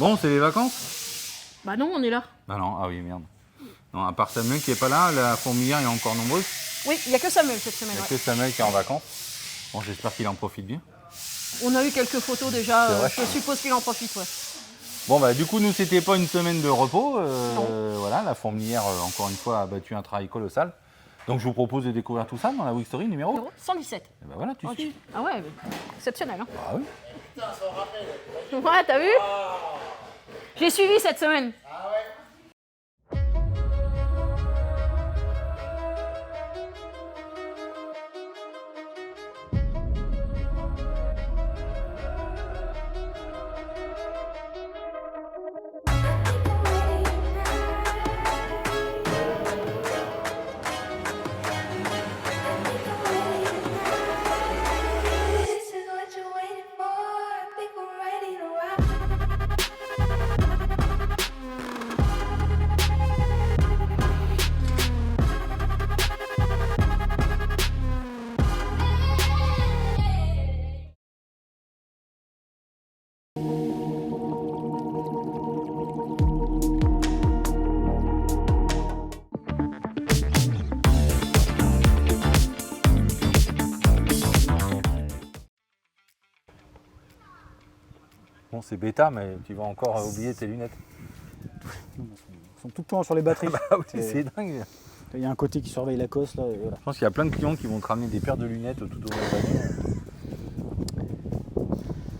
Bon, c'est les vacances? Bah non, on est là. Bah non, ah oui, merde. Non, à part Samuel qui est pas là, la fourmilière est encore nombreuse. Oui, il n'y a que Samuel cette semaine. Il n'y a Ouais. que Samuel qui est en vacances. Bon, j'espère qu'il en profite bien. On a eu quelques photos déjà, C'est vrai. je suppose qu'il en profite. Ouais. Bon, bah du coup, nous, c'était pas une semaine de repos. Voilà, la fourmilière, encore une fois, a battu un travail colossal. Donc, je vous propose de découvrir tout ça dans la Week Story numéro. Numéro 117. Et bah voilà, tu Ok. suis. Ah ouais, exceptionnel. Hein. Ah oui. Ouais, t'as vu? J'ai suivi cette semaine. This is what you're waiting for. I think we're ready to rock. Bon, c'est bêta, mais tu vas encore oublier tes lunettes. Ils sont tout le temps sur les batteries. Ah oui, Et c'est dingue. il y a un côté qui surveille la cosse là. Et voilà. Je pense qu'il y a plein de clients qui vont te ramener des paires de lunettes tout au long de la voiture.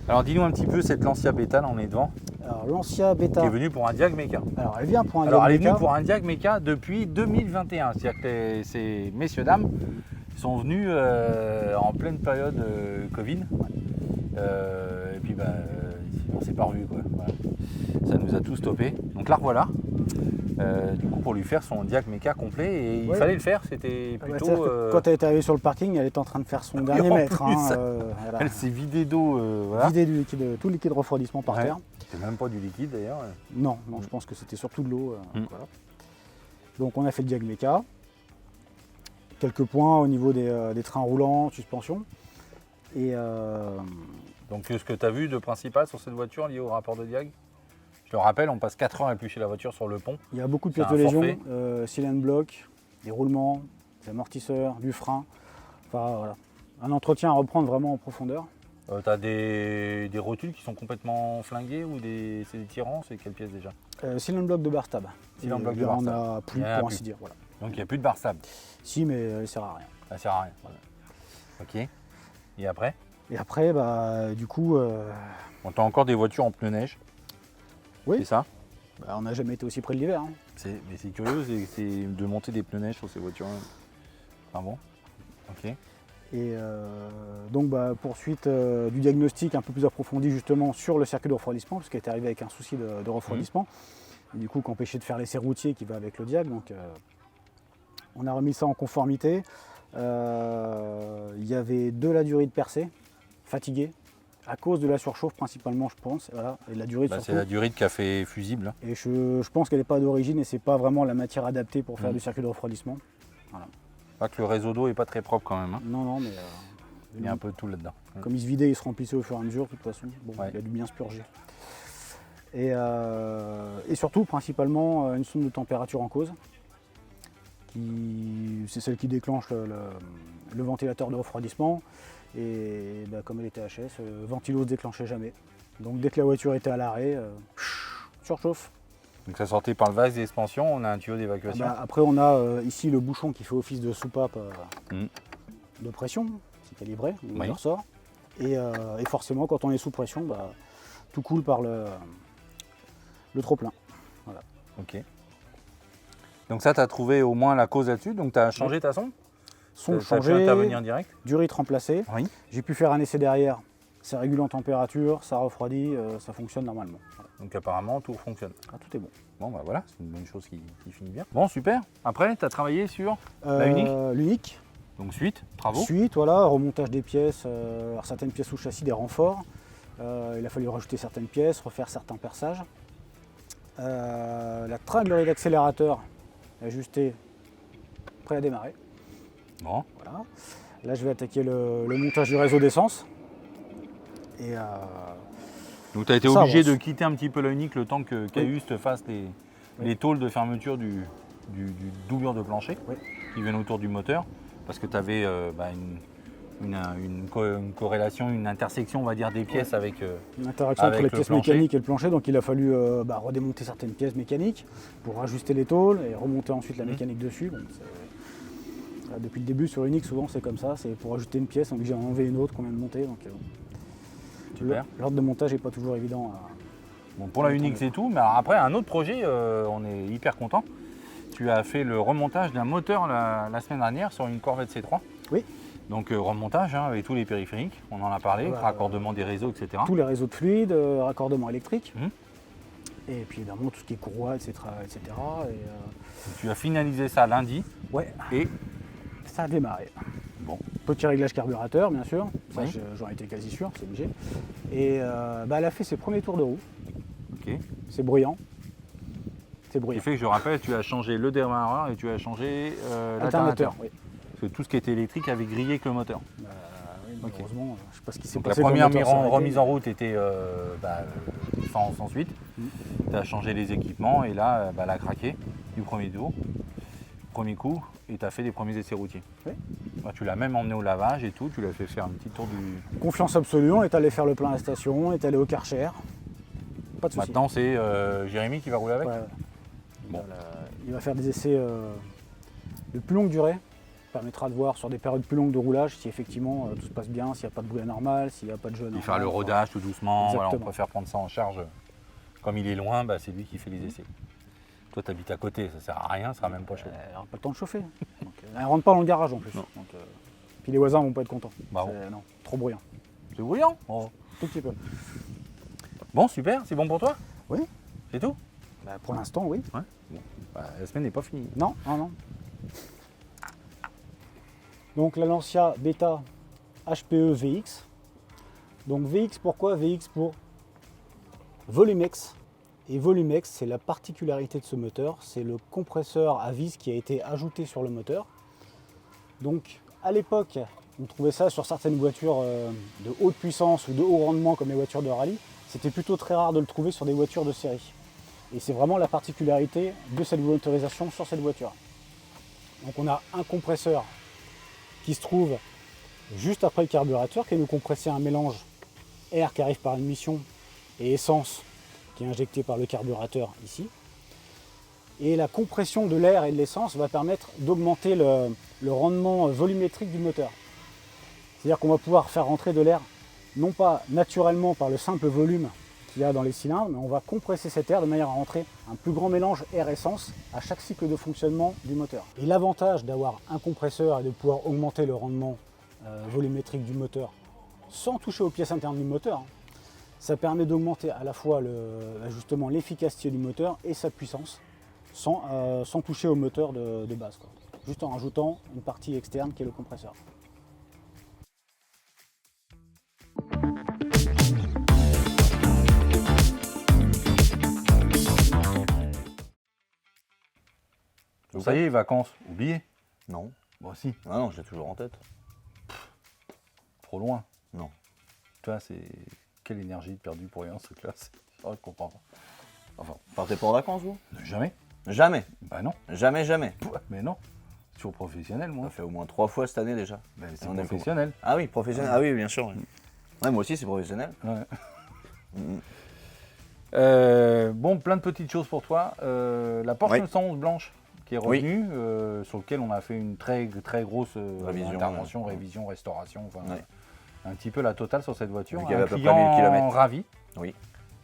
Alors, dis-nous un petit peu cette Lancia Beta, là, on est devant, Alors Lancia qui Beta. est venue pour un Diag Mecha. Alors elle vient pour un Alors, elle est Diag venue Mecha. pour un Diag Mecha depuis 2021. C'est-à-dire que ces messieurs dames sont venus en pleine période Covid. Et puis, on s'est pas revus, quoi. Voilà. Ça nous a tout stoppé. Donc là, revoilà. Du coup, pour lui faire son Diag Mecha complet. Et il Ouais. fallait le faire. C'était Ah bah, plutôt. c'est-à-dire que quand elle est arrivée sur le parking, elle était en train de faire son dernier en mètre. plus, Voilà. Elle s'est vidée d'eau. Voilà. Vider du liquide, tout le liquide refroidissement par Ouais. terre. C'était même pas du liquide d'ailleurs. Non, je pense que c'était surtout de l'eau. Mm. Voilà. Donc on a fait le Diag Mecha. Quelques points au niveau des trains roulants, suspension. Et Donc, ce que tu as vu de principal sur cette voiture lié au rapport de Diag? Je le rappelle, on passe 4 heures à éplucher la voiture sur le pont. il y a beaucoup de C'est pièces un de légion, forfait. cylindre bloc, des roulements, des amortisseurs, du frein. Enfin voilà. Un entretien à reprendre vraiment en profondeur. Tu as des rotules qui sont complètement flinguées ou c'est des tirants? C'est quelle pièce déjà? Cylindre bloc de Barstab. Cylindre Et bloc de là, on Barstab. a plus Il y en a pour plus. ainsi dire. Voilà. Donc, il n'y a plus de barre sable. Si, mais elle sert à rien. Ça sert à rien. Voilà. Ok. Et après? Et après, du coup, On a encore des voitures en pneus neige. Oui. C'est ça? on n'a jamais été aussi près de l'hiver. Hein. Mais c'est curieux c'est de monter des pneus neige sur ces voitures. Enfin bon. Ok. Et donc, poursuite du diagnostic un peu plus approfondi justement sur le circuit de refroidissement, parce qu'elle est arrivée avec un souci de refroidissement. Et du coup, qu'empêchait de faire l'essai routier qui va avec le Diag. Donc, on a remis ça en conformité. Il y avait de la durite percée, fatiguée, à cause de la surchauffe principalement, je pense. Voilà, et de la durite surtout. C'est la durite qui a fait fusible. Hein. Et je pense qu'elle n'est pas d'origine et c'est pas vraiment la matière adaptée pour faire du circuit de refroidissement. Pas que le réseau d'eau est pas très propre quand même. Hein. Non, mais Il y a un peu de tout là-dedans. comme il se vidait, il se remplissait au fur et à mesure, de toute façon. Bon, Ouais. il a dû bien se purger. Et surtout, principalement, une sonde de température en cause. C'est celle qui déclenche le ventilateur de refroidissement. Et comme elle était HS, le ventilo ne se déclenchait jamais. Donc dès que la voiture était à l'arrêt, surchauffe. Donc ça sortait par le vase d'expansion, on a un tuyau d'évacuation. Après, on a ici le bouchon qui fait office de soupape Mm. de pression, c'est calibré, il Oui. ressort. Et forcément, quand on est sous pression, tout coule par le trop-plein. Ok. Donc ça, tu as trouvé au moins la cause là-dessus, donc tu as changé ta sonde? Son T'as pu changé, intervenir direct? durite remplacée. Oui. J'ai pu faire un essai derrière. Ça régule en température, ça refroidit, ça fonctionne normalement. Voilà. Donc apparemment, tout fonctionne. Ah, tout est bon. Bon, bah voilà, c'est une bonne chose qui finit bien. Bon, super. Après, tu as travaillé sur la unique. L'unique. Donc suite, travaux. Suite, voilà, remontage des pièces, alors certaines pièces sous châssis, des renforts. Il a fallu rajouter certaines pièces, refaire certains perçages. La tringlerie d'accélérateur ajustée, prêt à démarrer. Bon, Voilà. Là, je vais attaquer le montage du réseau d'essence. Et Donc tu as été Ça obligé avance. de quitter un petit peu l'Unique le temps que Caius te fasse les tôles de fermeture du doublure de plancher Oui. qui viennent autour du moteur parce que tu avais une corrélation, une intersection on va dire des pièces avec Une interaction entre avec les le pièces plancher. mécaniques et le plancher, donc il a fallu redémonter certaines pièces mécaniques pour ajuster les tôles et remonter ensuite la mécanique dessus. Bon, depuis le début sur Unix, souvent c'est comme ça, c'est pour ajouter une pièce, on est obligé d'en enlever une autre qu'on vient de monter. Donc, Super. l'ordre de montage n'est pas toujours évident. Bon, pour la Unix et tout, mais alors après un autre projet, on est hyper content. Tu as fait le remontage d'un moteur la semaine dernière sur une Corvette C3. Oui. Donc remontage avec tous les périphériques, on en a parlé, Voilà. raccordement des réseaux, etc. Tous les réseaux de fluides, raccordement électrique, Mhm. et puis évidemment tout ce qui est courroie, etc. etc. Et, Tu as finalisé ça lundi ouais, et ça a démarré. bon, Petit réglage carburateur, bien sûr, ça Oui. j'en étais quasi sûr, c'est obligé. Et elle a fait ses premiers tours de roue, ok. c'est bruyant. C'est Ce qui bruyant. fait que je rappelle, tu as changé le démarreur et tu as changé l'alternateur. Alternateur, oui. Parce que tout ce qui était électrique avait grillé avec le moteur. Oui, Ok. malheureusement, je ne sais pas ce qui s'est Donc la passé. quand le première moteur s'est arrêté. remise en route était sans suite. Tu as changé les équipements et là, elle a craqué du premier tour, premier coup, et tu as fait des premiers essais routiers. Oui. Bah, tu l'as même emmené au lavage et tout, tu l'as fait faire un petit tour du... Confiance absolue, on est allé faire le plein à la station, on est allé au Karcher. Pas de souci. Maintenant, c'est Jérémy qui va rouler avec. Ouais, ouais. Bon. Il va faire des essais de plus longue durée. Permettra de voir sur des périodes plus longues de roulage si effectivement tout se passe bien, s'il n'y a pas de bruit anormal, s'il n'y a pas de jeu Il anormal. faire le Enfin, rodage tout doucement, voilà, on Exactement. préfère prendre ça en charge. Comme il est loin, c'est lui qui fait les essais. Toi, tu habites à côté, ça sert à rien, ça sera même pas chaud. Elle n'aura pas le temps de chauffer. Donc, elle ne rentre pas dans le garage en plus. Non. Donc, puis les voisins vont pas être contents. Bah bon. Non, trop bruyant. C'est bruyant. Oh. Tout petit peu. Bon, super, c'est bon pour toi? Oui. C'est tout? Pour l'instant, oui. La semaine n'est pas finie. Non, non, non. Donc la Lancia Beta HPE VX. Donc VX, pourquoi? VX pour Volumex. Et Volumex, c'est la particularité de ce moteur, c'est le compresseur à vis qui a été ajouté sur le moteur. Donc à l'époque, on trouvait ça sur certaines voitures de haute puissance ou de haut rendement comme les voitures de rallye. C'était plutôt très rare de le trouver sur des voitures de série. Et c'est vraiment la particularité de cette motorisation sur cette voiture. Donc on a un compresseur qui se trouve juste après le carburateur, qui est nous compresser un mélange air qui arrive par émission et essence qui est injecté par le carburateur ici. Et la compression de l'air et de l'essence va permettre d'augmenter le rendement volumétrique du moteur. C'est-à-dire qu'on va pouvoir faire rentrer de l'air non pas naturellement par le simple volume qu'il y a dans les cylindres, mais on va compresser cet air de manière à rentrer un plus grand mélange air-essence à chaque cycle de fonctionnement du moteur. Et l'avantage d'avoir un compresseur et de pouvoir augmenter le rendement volumétrique du moteur sans toucher aux pièces internes du moteur, ça permet d'augmenter à la fois justement l'efficacité du moteur et sa puissance sans toucher au moteur de base, quoi. Juste en rajoutant une partie externe qui est le compresseur. Bon, ça y est, vacances, oublié. Non. Bon, si, Ah non, je l'ai toujours en tête. trop loin. Non. Tu vois, c'est quelle énergie perdue pour rien ce truc-là. Je ne comprends pas. Enfin, partez pas en vacances, vous? Jamais. Jamais. Bah non. Jamais, jamais. Mais non. C'est toujours professionnel, moi. On l'a fait au moins 3 fois cette année déjà. Ben, c'est On est professionnel. Ah oui, professionnel. Ah oui, bien sûr. oui. Ouais, moi aussi, c'est professionnel. Ouais. Mhm. Bon, plein de petites choses pour toi. La Porsche Oui. 911 blanche qui est Oui. revenue, sur lequel on a fait une très grosse Révision, intervention, ouais. révision, restauration, enfin, Ouais. un petit peu la totale sur cette voiture. Vu qu'il y avait Un à peu près client 1000 kilomètres. ravi. Oui.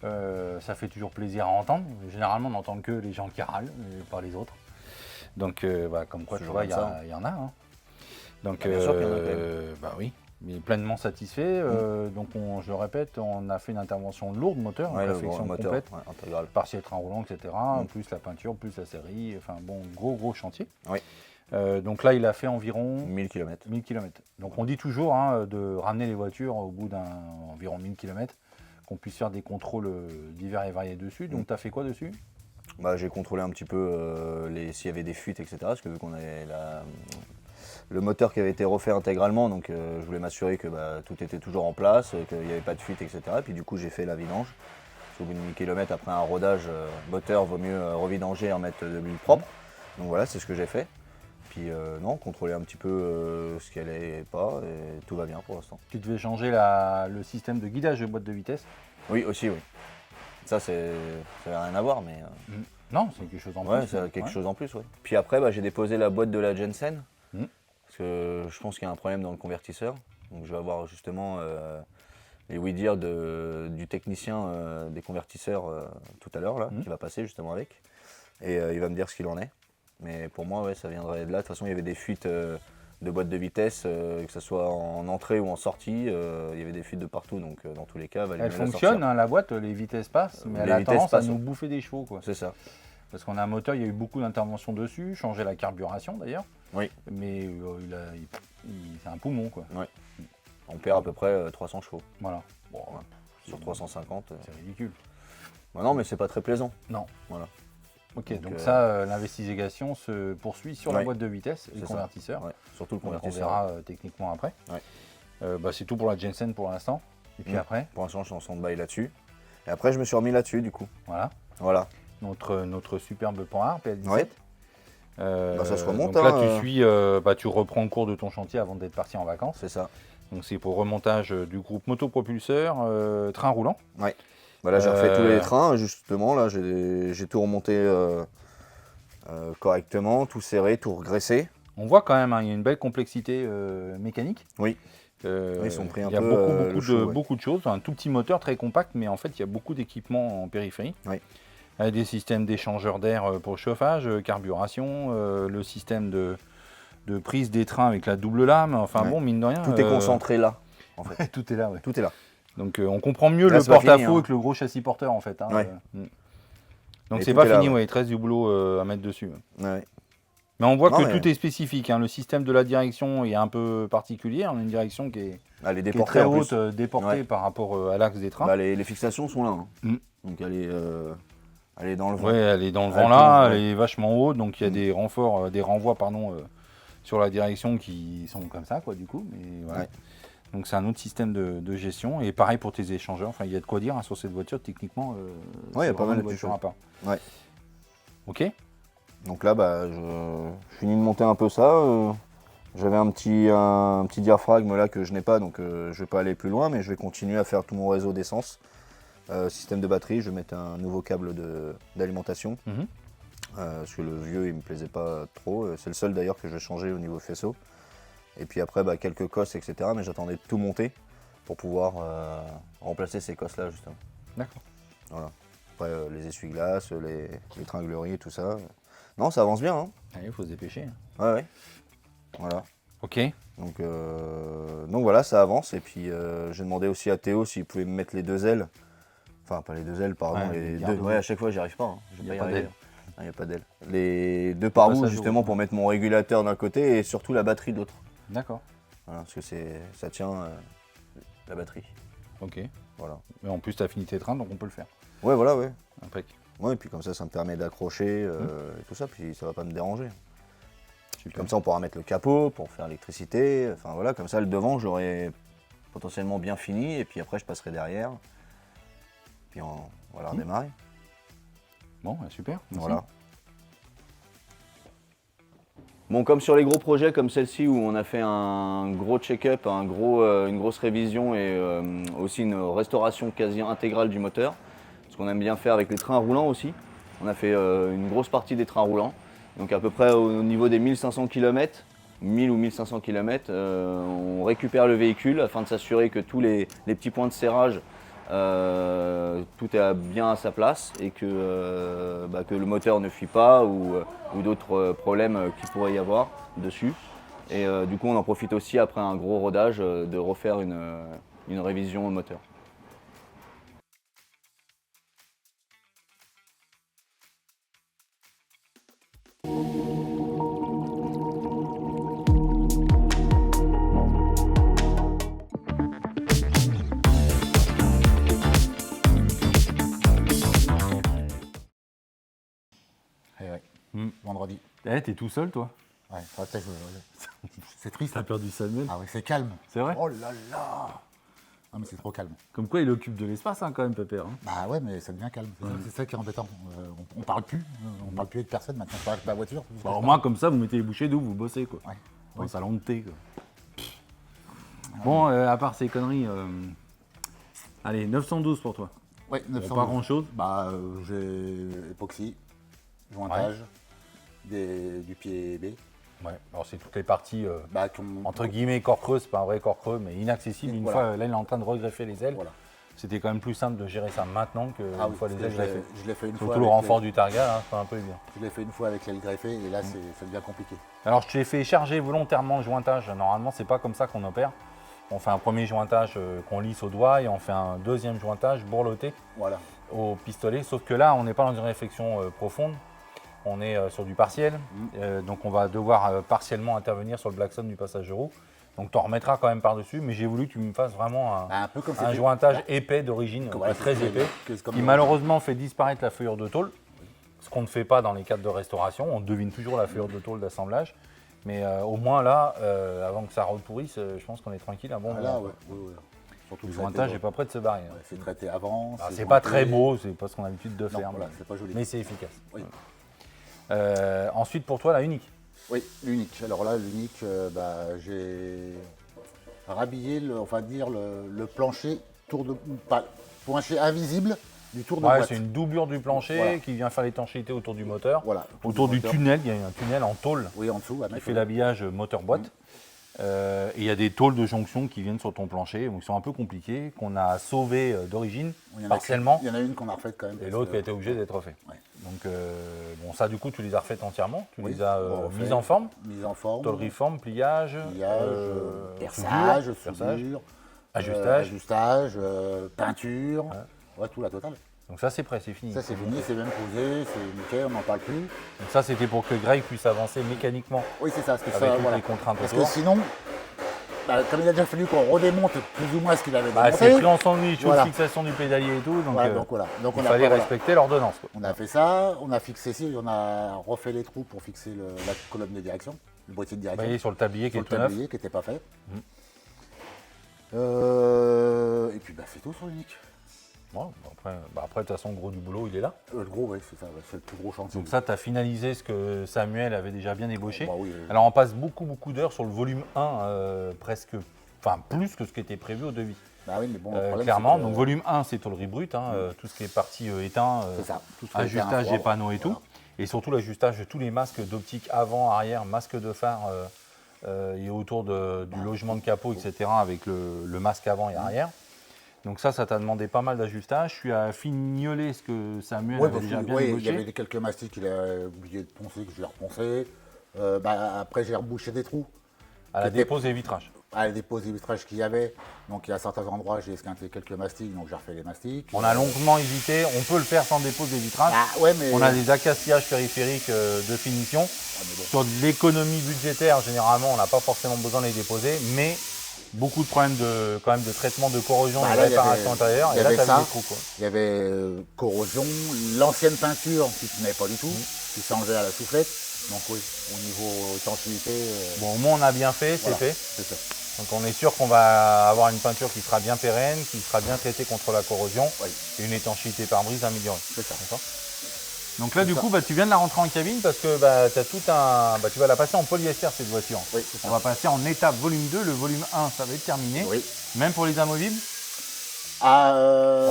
Ça fait toujours plaisir à entendre. Généralement, on n'entend que les gens qui râlent, et pas les autres. Donc, comme quoi, tu Toujours vois, comme ça. il y en a. Hein. Donc, Bah, bien sûr qu'il y en a plein. bah oui, mais pleinement satisfait. Donc, je le répète, on a fait une intervention lourde moteur, Ouais, une le réflexion moteur complète, ouais, intégral. partiel train roulant, etc. Plus la peinture, plus la série. Enfin, bon, gros chantier. Oui. Donc là, il a fait environ 1000 km. 1000 km. Donc, on dit toujours de ramener les voitures au bout d'environ 1000 km, qu'on puisse faire des contrôles divers et variés dessus. Donc, tu as fait quoi dessus? Bah, j'ai contrôlé un petit peu s'il y avait des fuites, etc. Parce que vu qu'on avait le moteur qui avait été refait intégralement, donc je voulais m'assurer que tout était toujours en place, qu'il n'y avait pas de fuite, etc. Et puis du coup j'ai fait la vidange. Au bout de 1000 km après un rodage moteur, vaut mieux revidanger et en mettre de l'huile propre. Donc voilà, c'est ce que j'ai fait. Puis non, contrôler un petit peu ce qui allait et pas, et tout va bien pour l'instant. Tu devais changer le système de guidage de boîte de vitesse. Oui, aussi, oui. Ça, ça n'a rien à voir, mais Non, c'est quelque chose en ouais, plus. c'est quelque chose en plus. Ouais. Puis après, j'ai déposé la boîte de la Jensen, Mm. parce que je pense qu'il y a un problème dans le convertisseur. Donc je vais avoir justement les oui-dire du technicien des convertisseurs tout à l'heure, là, qui va passer justement avec. Et il va me dire ce qu'il en est. Mais pour moi, ouais, ça viendrait de là. De toute façon, il y avait des fuites de boîte de vitesse, que ce soit en entrée ou en sortie. Il y avait des fuites de partout, donc dans tous les cas, il valait Elle mieux la fonctionne, sortir. hein, la boîte, les vitesses passent, mais elle Les a vitesses tendance à passent, nous ouais. bouffer des chevaux, quoi. C'est ça. Parce qu'on a un moteur, il y a eu beaucoup d'interventions dessus, changer la carburation d'ailleurs. Oui. Mais c'est un poumon, quoi. On perd à peu près 300 chevaux. Voilà. Bon, Sur 350. c'est ridicule. Bah non, mais c'est pas très plaisant. Non. Voilà. Ok, donc, Donc, ça, l'investigation se poursuit sur la ouais. boîte de vitesse et le C'est ça. convertisseur. Ouais. Surtout le Donc, on convertisseur. verra techniquement après. Ouais. C'est tout pour la Jensen pour l'instant. Et puis après, Pour l'instant, je suis en stand-by là-dessus. Et après, je me suis remis là-dessus, du coup. voilà, Voilà. notre superbe Panhard PL17. Ouais. Ça se remonte, Donc là, hein, tu reprends le cours de ton chantier avant d'être parti en vacances. C'est ça. Donc c'est pour remontage du groupe motopropulseur, train roulant. Bah là, j'ai refait tous les trains, justement. Là, j'ai tout remonté correctement, tout serré, tout regraissé. On voit quand même, hein, il y a une belle complexité mécanique. Oui. Ils sont pris un il y a peu beaucoup de choses. Un tout petit moteur très compact, mais en fait, il y a beaucoup d'équipements en périphérie. Oui. Avec des systèmes d'échangeurs d'air pour le chauffage, carburation, le système de prise des trains avec la double lame. Enfin Ouais. bon, mine de rien. Tout est concentré là, en fait. Tout est là, ouais. Tout est là. Donc on comprend mieux Là, le c'est pas fini, porte-à-faux hein. avec le gros châssis porteur en fait. Hein, Ouais. Donc Et c'est tout pas est là, fini, ouais. ouais, il te reste du boulot à mettre dessus. Ouais. Mais on voit Non, que mais- tout est spécifique. Hein. Le système de la direction est un peu particulier. On a une direction qui est Elle est qui est déportée très en plus. haute, déportée Ouais. par rapport à l'axe des trains. Bah, les fixations sont là. Hein. Mm. Donc elle est dans le vent. Ouais, elle est dans le Elle vent là, tourne, elle ouais. est vachement haute, donc il y a Mm. des renvois sur la direction qui sont comme ça, quoi, du coup. Mais voilà. Ouais. Donc c'est un autre système de gestion. Et pareil pour tes échangeurs. Enfin, il y a de quoi dire hein, sur cette voiture, techniquement. Ouais, il y a c'est pas vraiment mal une de voiture choses. à part. Ouais. Ok. Donc là, je finis de monter un peu ça. J'avais un petit diaphragme là que je n'ai pas, donc je vais pas aller plus loin, mais je vais continuer à faire tout mon réseau d'essence. Système de batterie, je vais mettre un nouveau câble d'alimentation. Mhm. Parce que le vieux, il me plaisait pas trop. C'est le seul d'ailleurs que je vais changer au niveau faisceau. Et puis après, quelques cosses, etc. Mais j'attendais de tout monter pour pouvoir remplacer ces cosses-là, justement. D'accord. Voilà. Après, les essuie-glaces, les tringleries et tout ça. Non, ça avance bien. Hein. Allez, il faut se dépêcher. Ouais. Voilà. Ok. Donc voilà, ça avance. Et puis j'ai demandé aussi à Théo s'il pouvait me mettre les deux ailes. Enfin, pas les deux ailes, pardon. Ouais, les les deux. garde-boue. Ouais, à chaque fois, j'y arrive pas. Hein. Je vais Y a y pas arriver. d'aile. Il n'y a pas d'aile. Les deux par bout, Passage justement, au- pour mettre mon régulateur d'un côté et surtout la batterie de l'autre. D'accord. Voilà, parce que ça tient la batterie. Ok. Voilà. Mais en plus, tu as fini tes trains, donc on peut le faire. Ouais, voilà, ouais. Impec. Ouais, et puis comme ça me permet d'accrocher et tout ça, puis ça va pas me déranger. Super. Comme ça, on pourra mettre le capot pour faire l'électricité. Enfin voilà, comme ça, le devant, j'aurai potentiellement bien fini. Et puis après, je passerai derrière. Puis on va redémarrer. Bon, super. Merci. Voilà. Bon, comme sur les gros projets comme celle-ci où on a fait un gros check-up, une grosse révision et aussi une restauration quasi intégrale du moteur, ce qu'on aime bien faire avec les trains roulants aussi. On a fait une grosse partie des trains roulants, donc à peu près au niveau des 1500 km, 1000 ou 1500 km, on récupère le véhicule afin de s'assurer que tous les petits points de serrage, tout est bien à sa place et que le moteur ne fuit pas ou d'autres problèmes qu'il pourrait y avoir dessus. Et du coup, on en profite aussi après un gros rodage de refaire une révision au moteur. Vendredi. Eh, t'es tout seul, toi? Ouais, c'est triste. T'as perdu Samuel. Ah oui, c'est calme. C'est vrai? Oh là là. Non mais c'est trop calme. Comme quoi, il occupe de l'espace quand même, Pépère. Hein. Bah ouais, mais ça devient calme. C'est ça qui est embêtant. On parle plus. On parle plus avec personne maintenant. Je parle avec ma voiture. Bah, au moins, comme ça, vous mettez les bouchées d'où vous bossez, quoi. Ouais. Dans un salon de thé, quoi. Bon, à part ces conneries, allez, 912 pour toi. Ouais, Bon, 900. pas grand-chose. Bah j'ai époxy, jointage, du pied B. Ouais, alors c'est toutes les parties, Bah, qui ont- entre guillemets, corps creux, c'est pas un vrai corps creux, mais inaccessible. Une Voilà. fois, là, il est en train de regreffer les ailes. Voilà. C'était quand même plus simple de gérer ça maintenant qu'une Ah oui, fois les parce ailes que greffées. je l'ai fait une fois. Surtout le avec renfort du targa, là, c'est un peu bien. Je l'ai fait une fois avec l'aile greffée et là ça devient compliqué. Alors, je t'ai fait charger volontairement le jointage. Normalement, c'est pas comme ça qu'on opère. On fait un premier jointage qu'on lisse au doigt et on fait un deuxième jointage bourreloté Voilà. au pistolet. Sauf que là, on n'est pas dans une réflexion profonde. On est sur du partiel. Donc, on va devoir partiellement intervenir sur le blackson du passage de roue. Donc, tu en remettras quand même par-dessus. Mais j'ai voulu que tu me fasses vraiment Bah, un peu comme un c'était- jointage épais d'origine, Ouais, très c'est- épais, c'est comme qui le- malheureusement fait disparaître la feuillure de tôle. Ce qu'on ne fait pas dans les cadres de restauration. On devine toujours la feuillure de tôle d'assemblage. Mais au moins là, avant que ça repourrisse, je pense qu'on est tranquille. Un bon Ah là, moment. ouais. Surtout Le que ça a été- jointage n'est pas prêt de se barrer. hein. Ouais, c'est traité avant. Alors, c'est jointé. pas très beau, c'est pas ce qu'on a l'habitude de Non, faire, voilà, c'est pas joli. mais c'est efficace. Oui. Ensuite, pour toi, la unique. Oui, l'unique. Alors là, l'unique, j'ai rhabillé, on va dire, le plancher plancher invisible du tour de Ouais, boîte. c'est une doublure du plancher Voilà. qui vient faire l'étanchéité autour du moteur. Voilà. Autour du moteur. tunnel, il y a un tunnel en tôle Oui, en dessous, à qui mettre. fait l'habillage moteur-boîte. Et il y a des tôles de jonction qui viennent sur ton plancher, donc ils sont un peu compliqués, qu'on a sauvés d'origine, Il y en a partiellement, Il y en a une qu'on a refaite quand même. et parce l'autre que- qui a été obligé d'être refait. Ouais. Donc, bon, ça, du coup, tu les as refaites entièrement, tu Oui, les as refait. mises en forme, Mise en forme. tôlerie-forme, pliage, perçage, soudure, perçage, soudure, ajustage. ajustage, peinture. Ouais, tout la totale. Donc ça, c'est prêt, c'est fini. Ça, c'est fini, c'est même posé, c'est nickel, on n'en parle plus. Donc ça, c'était pour que Greg puisse avancer mécaniquement Oui, c'est ça. Parce que avec ça, toutes voilà. les contraintes Parce autour. que sinon, comme il a déjà fallu qu'on redémonte plus ou moins ce qu'il avait Bah, c'est démonté. pris en sandwich, Voilà. aux fixations du pédalier et tout, donc, Voilà, donc voilà. Donc il on a fallait fait, voilà. respecter l'ordonnance. quoi. On a fait ça, on a fixé ici, on a refait les trous pour fixer la colonne de direction, le boîtier de Vous direction. voyez sur le tablier qui Sur est le tout neuf. tablier qui n'était pas fait. Et puis c'est tout sur l'unique. Bon, après, de toute façon, le gros du boulot, il est là. Le gros, oui, c'est ça, c'est le plus gros chantier. Donc ça, tu as finalisé ce que Samuel avait déjà bien ébauché. Bah oui, Alors on passe beaucoup d'heures sur le volume 1, presque, enfin plus que ce qui était prévu au devis. bah oui, mais bon, le problème, Clairement, c'est que- donc volume 1, c'est tôlerie brute, tout ce qui est partie éteint, c'est ça. Tout ce qui est ajustage terrain des panneaux et voilà. tout. Et surtout l'ajustage de tous les masques d'optique avant, arrière, masque de phare et autour du logement de capot, etc. avec le masque avant et arrière. Donc ça t'a demandé pas mal d'ajustage. Je suis à fignoler ce que Samuel Ouais, avait parce déjà que, bien ouais, il y ébauché. avait quelques mastiques qu'il a oublié de poncer, que je l'ai reponcé. Après, j'ai rebouché des trous. À la C'était- dépose des vitrages. À la dépose des vitrages qu'il y avait. Donc, il y a certains endroits, j'ai esquinté quelques mastiques, donc j'ai refait les mastiques. On a longuement hésité. On peut le faire sans dépose des vitrages. Ah, ouais, mais. On a des acacillages périphériques de finition. Ah, mais bon. Sur de l'économie budgétaire, généralement, on n'a pas forcément besoin de les déposer, mais beaucoup de problèmes quand même de traitement de corrosion Bah, et de là, il y réparation avait- intérieure. il y Et là, avait tu as ça. des trous. Quoi. Il y avait corrosion, l'ancienne peinture qui ne tenait pas du tout, qui s'enlevait à la soufflette. Donc, oui, au niveau étanchéité. Bon, au moins, on a bien fait, c'est voilà, fait. c'est ça. Donc, on est sûr qu'on va avoir une peinture qui sera bien pérenne, qui sera bien traitée contre la corrosion Oui. et une étanchéité pare-brise améliorée. C'est ça. D'accord. Donc là, du coup, tu viens de la rentrer en cabine parce que t'as tout tu vas la passer en polyester, cette voiture. Oui, c'est ça. On va passer en étape volume 2. Le volume 1, ça va être terminé. Oui. Même pour les amovibles. Ah,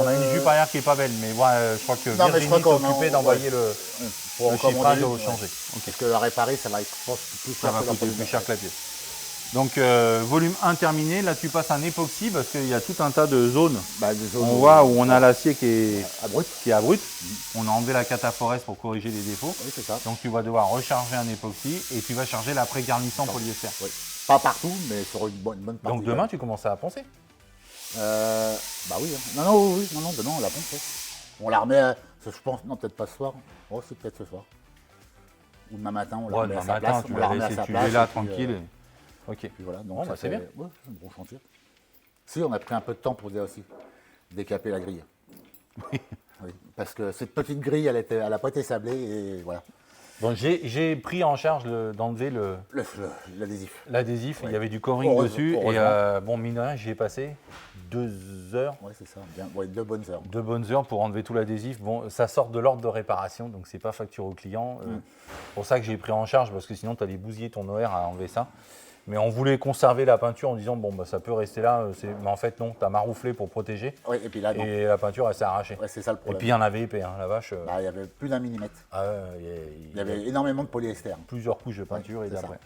On a une jupe arrière qui est pas belle, mais voilà, je crois que Non, mais je Virginie crois s'est qu'on occupée en- d'envoyer pour le encore chiffrage monter, au changer. Parce que la réparer, ça va être, je pense, plus Ça cher va que la coûter plus première. cher que la pièce. Donc volume 1 terminé, là tu passes un époxy parce qu'il y a tout un tas de zones. Bah, des zones On voit où on a l'acier qui est abruptes. On a enlevé la cataphorèse pour corriger les défauts. Oui, c'est ça. Donc tu vas devoir recharger un époxy et tu vas charger l'après-garnissant polyester. Oui. Pas partout, mais sur une bonne partie. Donc demain tu commences à poncer. Bah oui. Hein. Non, demain on la pompe. Ouais. On la remet, je pense, non, peut-être pas ce soir. Oh, c'est peut-être ce soir. Ou demain matin, on la Ouais, remet à demain sa matin place. tu On la vas remet à laisser sa tu place. es là et puis, tranquille. Ok. puis voilà, donc Bon, ça bah, c'est fait- bien. Ouais, c'est un gros chantier. Si, on a pris un peu de temps pour dire aussi, décaper la grille. Oui, parce que cette petite grille, elle n'a pas été sablée et voilà. Bon, j'ai pris en charge d'enlever L'adhésif. l'adhésif. Ouais. Il y avait du covering dessus. Et bon, mine de rien, j'y ai passé 2 heures. Ouais, c'est ça. Bien. Ouais, 2 bonnes heures. 2 bonnes heures pour enlever tout l'adhésif. Bon, ça sort de l'ordre de réparation, donc c'est pas facturé au client. C'est pour ça que j'ai pris en charge, parce que sinon tu allais bousiller ton OR à enlever ça. Mais on voulait conserver la peinture en disant, bon, bah, ça peut rester là. Mais en fait, non, tu as marouflé pour protéger. Oui, et puis là, non. Et la peinture, elle s'est arrachée. Ouais, c'est ça le Et problème. puis il y en avait épais, hein, la vache. Bah, il y avait plus d'1 millimètre. Il Il y avait énormément de polyester. plusieurs couches de peinture et c'est ça. d'après.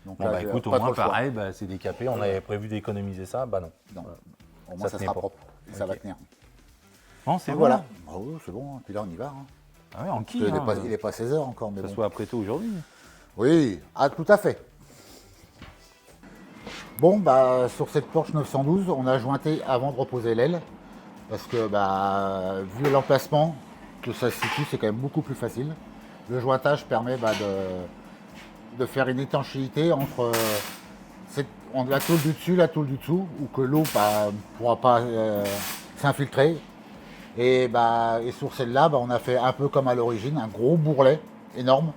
Donc Bon, là, bah, j'ai écoute, au pas moins, trop le choix. pareil, bah, c'est décapé. On avait prévu d'économiser ça, bah non. Non. Au moins, ça tenait sera pas. propre. Et ça va Ok. tenir. Non, c'est Donc bon. voilà. Bah oui, c'est bon. Puis là, on y va. Hein. Ah ouais, en qui Il n'est pas 16 heures encore, mais Que bon. ce soit après tout aujourd'hui. Oui, tout à fait. Bon, bah, sur cette Porsche 912, on a jointé avant de reposer l'aile. Parce que, bah, vu l'emplacement que ça se situe, c'est quand même beaucoup plus facile. Le jointage permet de faire une étanchéité entre la tôle du dessus et la tôle du dessous, où que l'eau ne pourra pas s'infiltrer. Et sur celle-là, on a fait un peu comme à l'origine, un gros bourrelet énorme.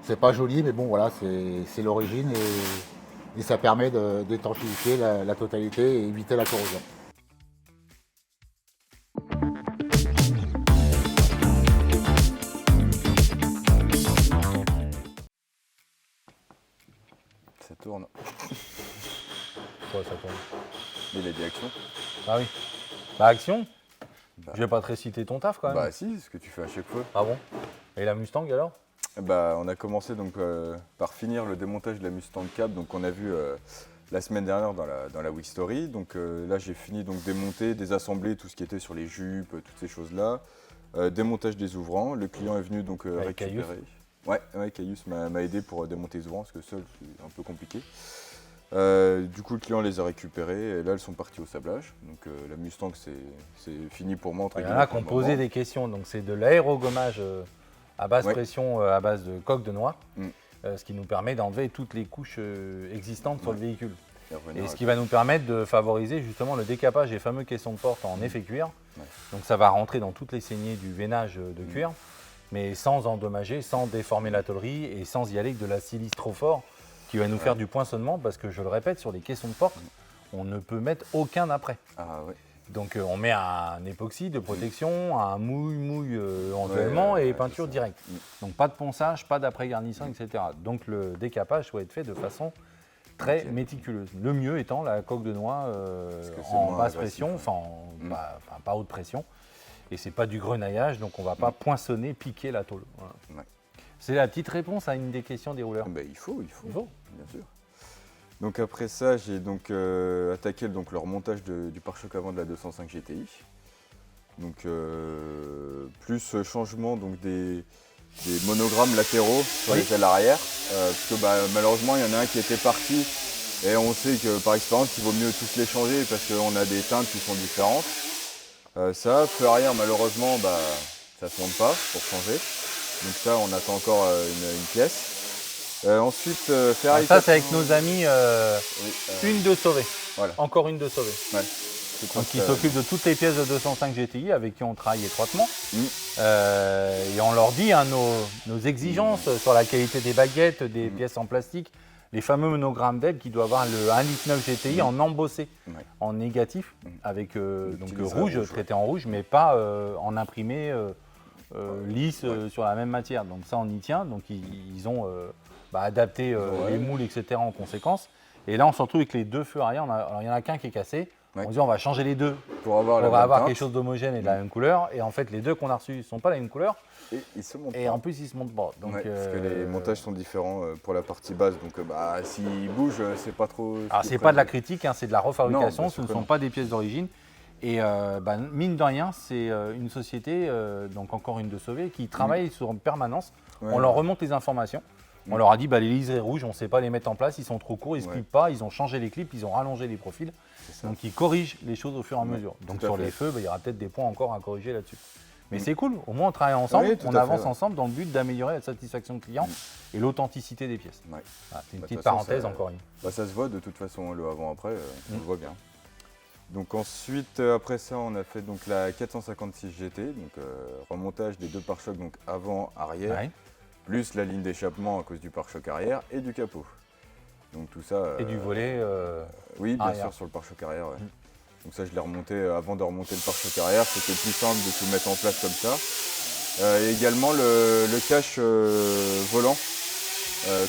C'est pas joli, mais bon, voilà, c'est l'origine et ça permet d'étanchéifier la totalité et éviter la corrosion. Ça tourne. Quoi, ça tourne. Il a dit action. Ah oui. Bah, action. Bah. Je vais pas te réciter ton taf quand même. Bah si, c'est ce que tu fais à chaque fois. Ah bon. Et la Mustang alors? Bah on a commencé donc par finir le démontage de la Mustang Cab, donc on a vu la semaine dernière dans la Week Story. Donc là j'ai fini donc démonter, désassembler tout ce qui était sur les jupes, toutes ces choses-là. Démontage des ouvrants. Le client est venu donc Avec récupérer. Caius. Ouais, Caius m'a aidé pour démonter les ouvrants parce que seul c'est un peu compliqué. Du coup le client les a récupérés et là elles sont parties au sablage. Donc la Mustang c'est fini pour moi entre Il y en a guillemets qui ont pour le posé moment. des questions. Donc c'est de l'aérogommage à basse Ouais. pression, à base de coque de noix, Mm. ce qui nous permet d'enlever toutes les couches existantes sur le véhicule. Et revenir Et ce à- qui va nous permettre de favoriser justement le décapage des fameux caissons de porte en effet cuir. Ouais. Donc ça va rentrer dans toutes les saignées du veinage de cuir, mais sans endommager, sans déformer la tôlerie et sans y aller avec de la silice trop fort qui va nous faire du poinçonnement parce que je le répète, sur les caissons de porte, on ne peut mettre aucun après. Ah ouais. Donc on met un époxy de protection, un mouille éventuellement Ouais, et ouais, peinture c'est ça. directe. Donc pas de ponçage, pas d'après-garnissant, etc. Donc le décapage doit être fait de façon très Ok. méticuleuse. Le mieux étant la coque de noix que c'est en moins basse agressif, pression, ouais. enfin pas haute pression. Et c'est pas du grenaillage, donc on va pas poinçonner, piquer la tôle. Voilà. Ouais. C'est la petite réponse à une des questions des rouleurs. Bah, il faut, Il faut. bien sûr. Donc après ça, j'ai donc attaqué donc, le remontage du pare-choc avant de la 205 GTI. Donc plus changement donc, des monogrammes latéraux sur Oui. les ailes arrière. Parce que malheureusement, il y en a un qui était parti. Et on sait que par expérience, il vaut mieux tous les changer parce qu'on a des teintes qui sont différentes. Ça, feu arrière, malheureusement, ça ne se monte pas pour changer. Donc ça, on attend encore une pièce. Ensuite, faire Alors ça c'est avec nos amis, Oui, une de sauvée. voilà. Encore une de sauvée. Ouais. Je crois Donc que ils ça- s'occupent de toutes les pièces de 205 GTI avec qui on travaille étroitement. Mm. Et on leur dit hein, nos exigences sur la qualité des baguettes, des pièces en plastique, les fameux monogrammes d'aide qui doivent avoir le 1,9 litre GTI en embossé, Ouais. en négatif, avec donc Utiliser rouge, rouge, traité en rouge, mais pas en imprimé lisse sur la même matière. Donc ça on y tient, donc ils ont adapté les moules, etc. en conséquence. Et là on se retrouve avec les deux feux arrière. Alors il y en a qu'un qui est cassé. Ouais. On dit on va changer les deux Pour avoir on la va bonne avoir teinte, quelque chose d'homogène et de la même couleur. Et en fait, les deux qu'on a reçus ne sont pas la même couleur. et ils se montent Et pas. en plus, ils se montent pas. Donc, Ouais, parce que les montages sont différents pour la partie basse. Donc s'ils bougent, c'est pas trop. alors, c'est pas de la critique, hein, c'est de la refabrication. Non, Ce ne bien sûr sont que pas des pièces d'origine. Et mine de rien, c'est une société, donc encore une de sauvée, qui travaille sur permanence. Ouais, On leur remonte les informations. On leur a dit, les liserés rouges, on ne sait pas les mettre en place, ils sont trop courts, ils ne se Ouais. clipent pas, ils ont changé les clips, ils ont rallongé les profils. ça. Donc ils corrigent les choses au fur et à Ouais, mesure. Donc tout à sur fait. les feux, il y aura peut-être des points encore à corriger là-dessus. Mais c'est cool, au moins on travaille ensemble, Oui, tout on à avance fait, ouais. ensemble dans le but d'améliorer la satisfaction client et l'authenticité des pièces. Ouais. Voilà, c'est une Bah, petite de toute façon, parenthèse ça- encore une. Ça se voit de toute façon, le avant-après, on le voit bien. Donc ensuite, après ça, on a fait donc la 456 GT, donc remontage des deux pare-chocs donc avant, arrière. Ouais. plus la ligne d'échappement à cause du pare-choc arrière et du capot. Donc tout ça. Et du volet. Oui, bien arrière. sûr, sur le pare-choc arrière. Ouais. Donc ça, je l'ai remonté avant de remonter le pare-choc arrière. C'était plus simple de tout mettre en place comme ça. Et également le cache volant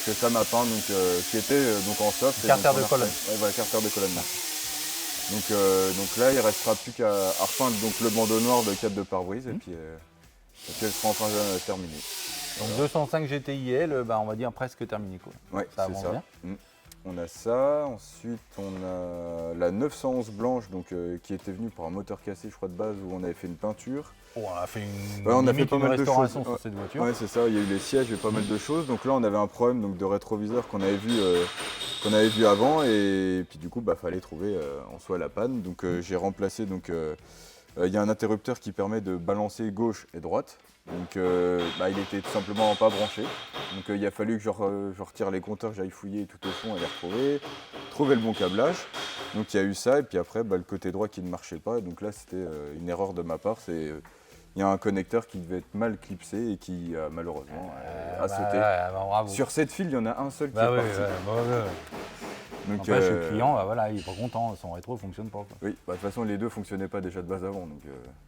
que Sam a peint, donc, qui était donc en soft. Carter donc, de on a colonne. refait- Ouais, voilà, carter de colonne. Donc là, il ne restera plus qu'à repeindre donc, le bandeau noir de cadre de pare-brise et puis elle sera enfin terminée. Donc 205 GTIL, on va dire presque terminé quoi. Ouais, Ça c'est avance ça. bien. On a ça, ensuite on a la 911 blanche donc, qui était venue pour un moteur cassé je crois de base où on avait fait une peinture. Oh, on a fait une, Ouais, on a limite fait pas une mal de restauration choses. sur cette voiture. Ouais c'est ça, il y a eu les sièges et pas mal de choses. Donc là on avait un problème donc, de rétroviseur qu'on avait vu avant et puis du coup fallait trouver en soi la panne. Donc j'ai remplacé donc il y a un interrupteur qui permet de balancer gauche et droite. Donc il était tout simplement pas branché. Donc il a fallu que je retire les compteurs, que j'aille fouiller tout au fond et les trouver le bon câblage. Donc il y a eu ça et puis après le côté droit qui ne marchait pas. Donc là c'était une erreur de ma part. Il y a un connecteur qui devait être mal clipsé et qui malheureusement a sauté. Bravo. Sur 7 fils, il y en a un seul qui est oui, parti. Donc, Après, le client, il est pas content, son rétro fonctionne pas. Quoi. oui, de toute façon les deux fonctionnaient pas déjà de base avant. Donc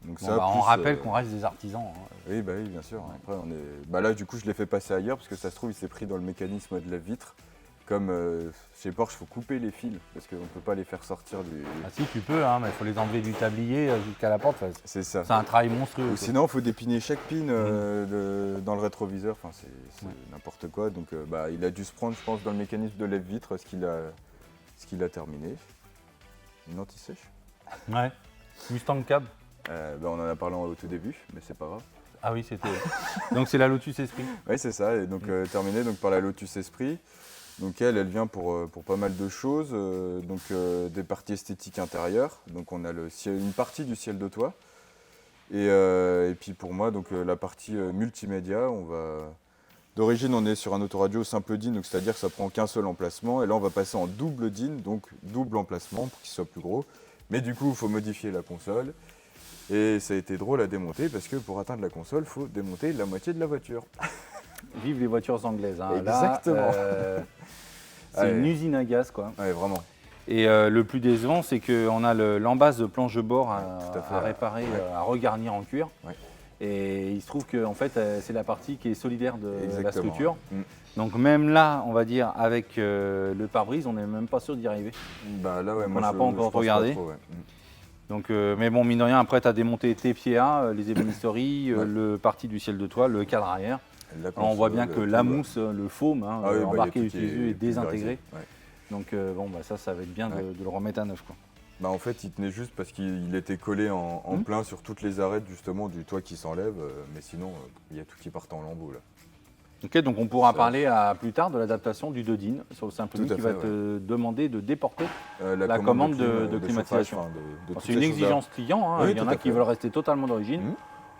Bon, ça, on plus, rappelle qu'on reste des artisans. Hein. Oui, oui, bien sûr. Après, là, du coup, je l'ai fait passer ailleurs parce que ça se trouve, il s'est pris dans le mécanisme de la vitre. Comme chez Porsche, il faut couper les fils parce qu'on ne peut pas les faire sortir du. Ah si, tu peux, mais il faut les enlever du tablier jusqu'à la porte. C'est ça. C'est un travail monstrueux. Ou quoi. sinon, il faut dépiner chaque pin dans le rétroviseur. Enfin, c'est n'importe quoi. Donc, il a dû se prendre, je pense, dans le mécanisme de lève-vitre, ce qu'il a terminé. Une anti-sèche. Ouais. Mustang Cab. On en a parlé au tout début, mais c'est pas grave. Ah oui, c'était. Donc c'est la Lotus Esprit. Oui, c'est ça. Et donc, terminé donc, par la Lotus Esprit. Donc elle vient pour pas mal de choses, des parties esthétiques intérieures. Donc on a une partie du ciel de toit. Et puis pour moi, donc la partie multimédia, d'origine on est sur un autoradio simple DIN, donc c'est-à-dire que ça prend qu'un seul emplacement. Et là on va passer en double DIN, donc double emplacement pour qu'il soit plus gros. Mais du coup, il faut modifier la console. Et ça a été drôle à démonter parce que pour atteindre la console, il faut démonter la moitié de la voiture. Vive les voitures anglaises. Hein. Exactement. Là, c'est une usine à gaz, quoi. Ouais, vraiment. Et le plus décevant, c'est qu'on a l'embase de planche de bord tout à fait, à réparer, à regarnir en cuir. Ouais. Et il se trouve que en fait, c'est la partie qui est solidaire de la Exactement. structure. Mm. Donc même là, on va dire, avec le pare-brise, on n'est même pas sûr d'y arriver. Là, ouais, On moi, n'a je- pas je encore pense regardé. trop, ouais. Donc, mais bon, mine de rien, après, tu as démonté tes PIA, les ébénisteries, Ouais. le parti du ciel de toit, le cadre arrière. La Alors, on voit bien console, que tout, la ouais. mousse, le foam, Ah oui, il y a embarqué, tout qui utilisé et désintégré. pulvérisé, ouais. Donc ça va être bien Ouais. de le remettre à neuf. Quoi. En fait, il tenait juste parce qu'il était collé en plein sur toutes les arêtes justement du toit qui s'enlève, mais sinon, il y a tout qui part en lambeaux là. Ok, donc on pourra Ça- parler plus tard de l'adaptation du Dodin sur le simple Tout à qui va fait, te demander de déporter. La commande de clim, climatisation. chauffage, de toutes C'est une ces choses-là. exigence client, hein. Oui, Il y en tout a à qui fait. veulent rester totalement d'origine, Mhm.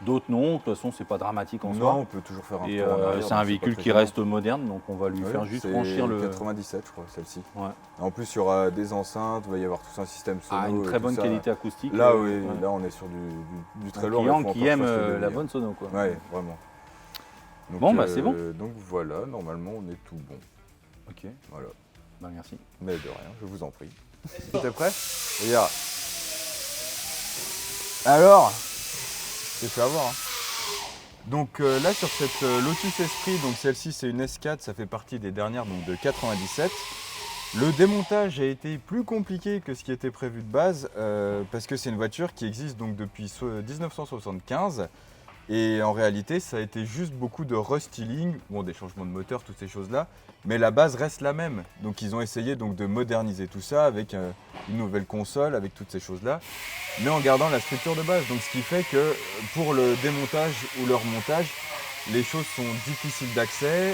d'autres non, de toute façon c'est pas dramatique en Non, soi. on peut toujours faire un Et tour en arrière, c'est donc un pas véhicule très qui gênant. reste moderne, donc on va lui Ouais, faire juste c'est franchir le... 97 je crois celle-ci. Ouais. En plus il y aura des enceintes, il va y avoir tout un système sono. Ah, une et très tout bonne ça. qualité acoustique. Là oui, ouais. là on est sur du très Un lourd. mais client faut qui encore aime que je fasse le la devis. bonne sono. Quoi. Ouais, vraiment. Donc, Bon, c'est bon. Donc voilà, normalement on est tout bon. Ok, Voilà. bah merci. Mais de rien, je vous en prie. T'es prêt? Regarde. Alors, c'est fait avoir. Donc là sur cette Lotus Esprit, donc celle-ci c'est une S4, ça fait partie des dernières donc de 97. Le démontage a été plus compliqué que ce qui était prévu de base parce que c'est une voiture qui existe donc depuis 1975 et en réalité ça a été juste beaucoup de restyling, bon des changements de moteur, toutes ces choses-là, mais la base reste la même. Donc ils ont essayé donc de moderniser tout ça avec une nouvelle console, avec toutes ces choses-là, mais en gardant la structure de base. Donc ce qui fait que pour le démontage ou le remontage, les choses sont difficiles d'accès,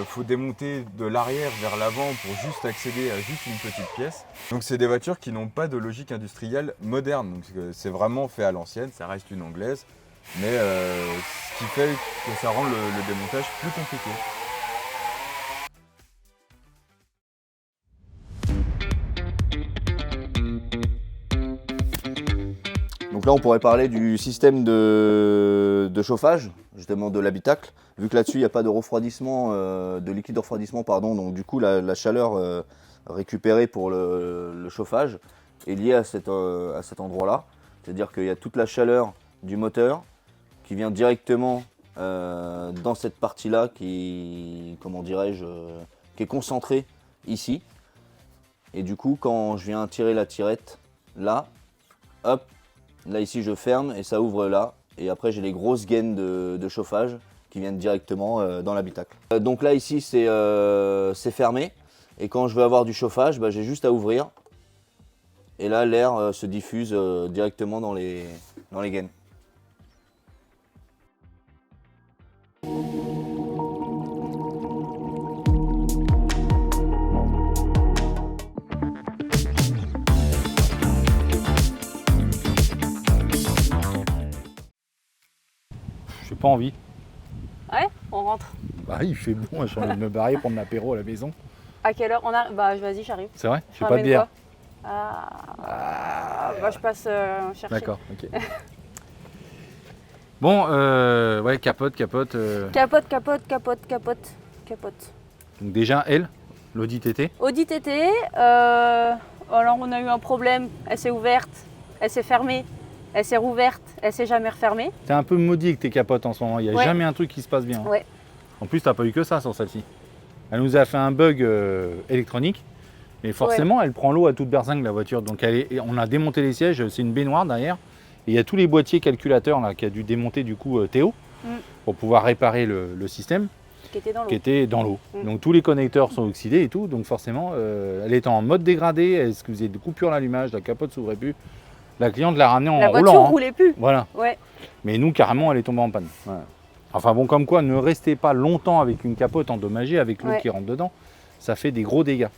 faut démonter de l'arrière vers l'avant pour juste accéder à juste une petite pièce. Donc c'est des voitures qui n'ont pas de logique industrielle moderne, donc c'est vraiment fait à l'ancienne, ça reste une anglaise, mais ce qui fait que ça rend le démontage plus compliqué. Donc Donc là, on pourrait parler du système de chauffage, justement de l'habitacle. Vu que là-dessus, il n'y a pas de refroidissement, de liquide de refroidissement, pardon. Donc du coup, la chaleur récupérée pour le chauffage est liée à cet endroit-là. C'est-à-dire qu'il y a toute la chaleur du moteur qui vient directement dans cette partie-là qui, comment dirais-je, qui est concentrée ici. Et du coup, quand je viens tirer la tirette, là, hop, là ici je ferme et ça ouvre là. Et après j'ai les grosses gaines de chauffage qui viennent directement dans l'habitacle. Donc là ici c'est fermé. Et quand je veux avoir du chauffage, bah, j'ai juste à ouvrir. Et là l'air se diffuse directement dans les gaines. J'ai pas envie. Ouais, on rentre. Bah il fait bon, j'ai envie de me barrer, prendre l'apéro à la maison. À quelle heure on a? Bah vas-y, j'arrive. C'est vrai? J'ai pas de Ramène bière. quoi? Bah je passe chercher. D'accord, ok. Bon, ouais, capote. Capote. Donc déjà, elle, l'Audi TT. Audi TT, alors on a eu un problème, elle s'est ouverte, elle s'est fermée, elle s'est rouverte, elle s'est jamais refermée. T'es un peu maudit avec tes capotes en ce moment, il n'y a Ouais. jamais un truc qui se passe bien. Ouais. En plus, t'as pas eu que ça sur celle-ci. Elle nous a fait un bug électronique, mais forcément, elle prend l'eau à toute berzingue, la voiture. Donc on a démonté les sièges, c'est une baignoire derrière. Et il y a tous les boîtiers calculateurs là, qui a dû démonter du coup Théo pour pouvoir réparer le système Qui était dans l'eau. qui était dans l'eau. Mm. Donc tous les connecteurs sont oxydés et tout, donc forcément elle est en mode dégradé, elle se faisait des coupures à l'allumage, la capote s'ouvrait plus. La cliente l'a ramenée en La roulant. voiture hein. roulait plus. Voilà. Ouais. Mais nous carrément elle est tombée en panne. Voilà. Enfin bon, comme quoi, ne restez pas longtemps avec une capote endommagée, avec l'eau Ouais. qui rentre dedans, ça fait des gros dégâts.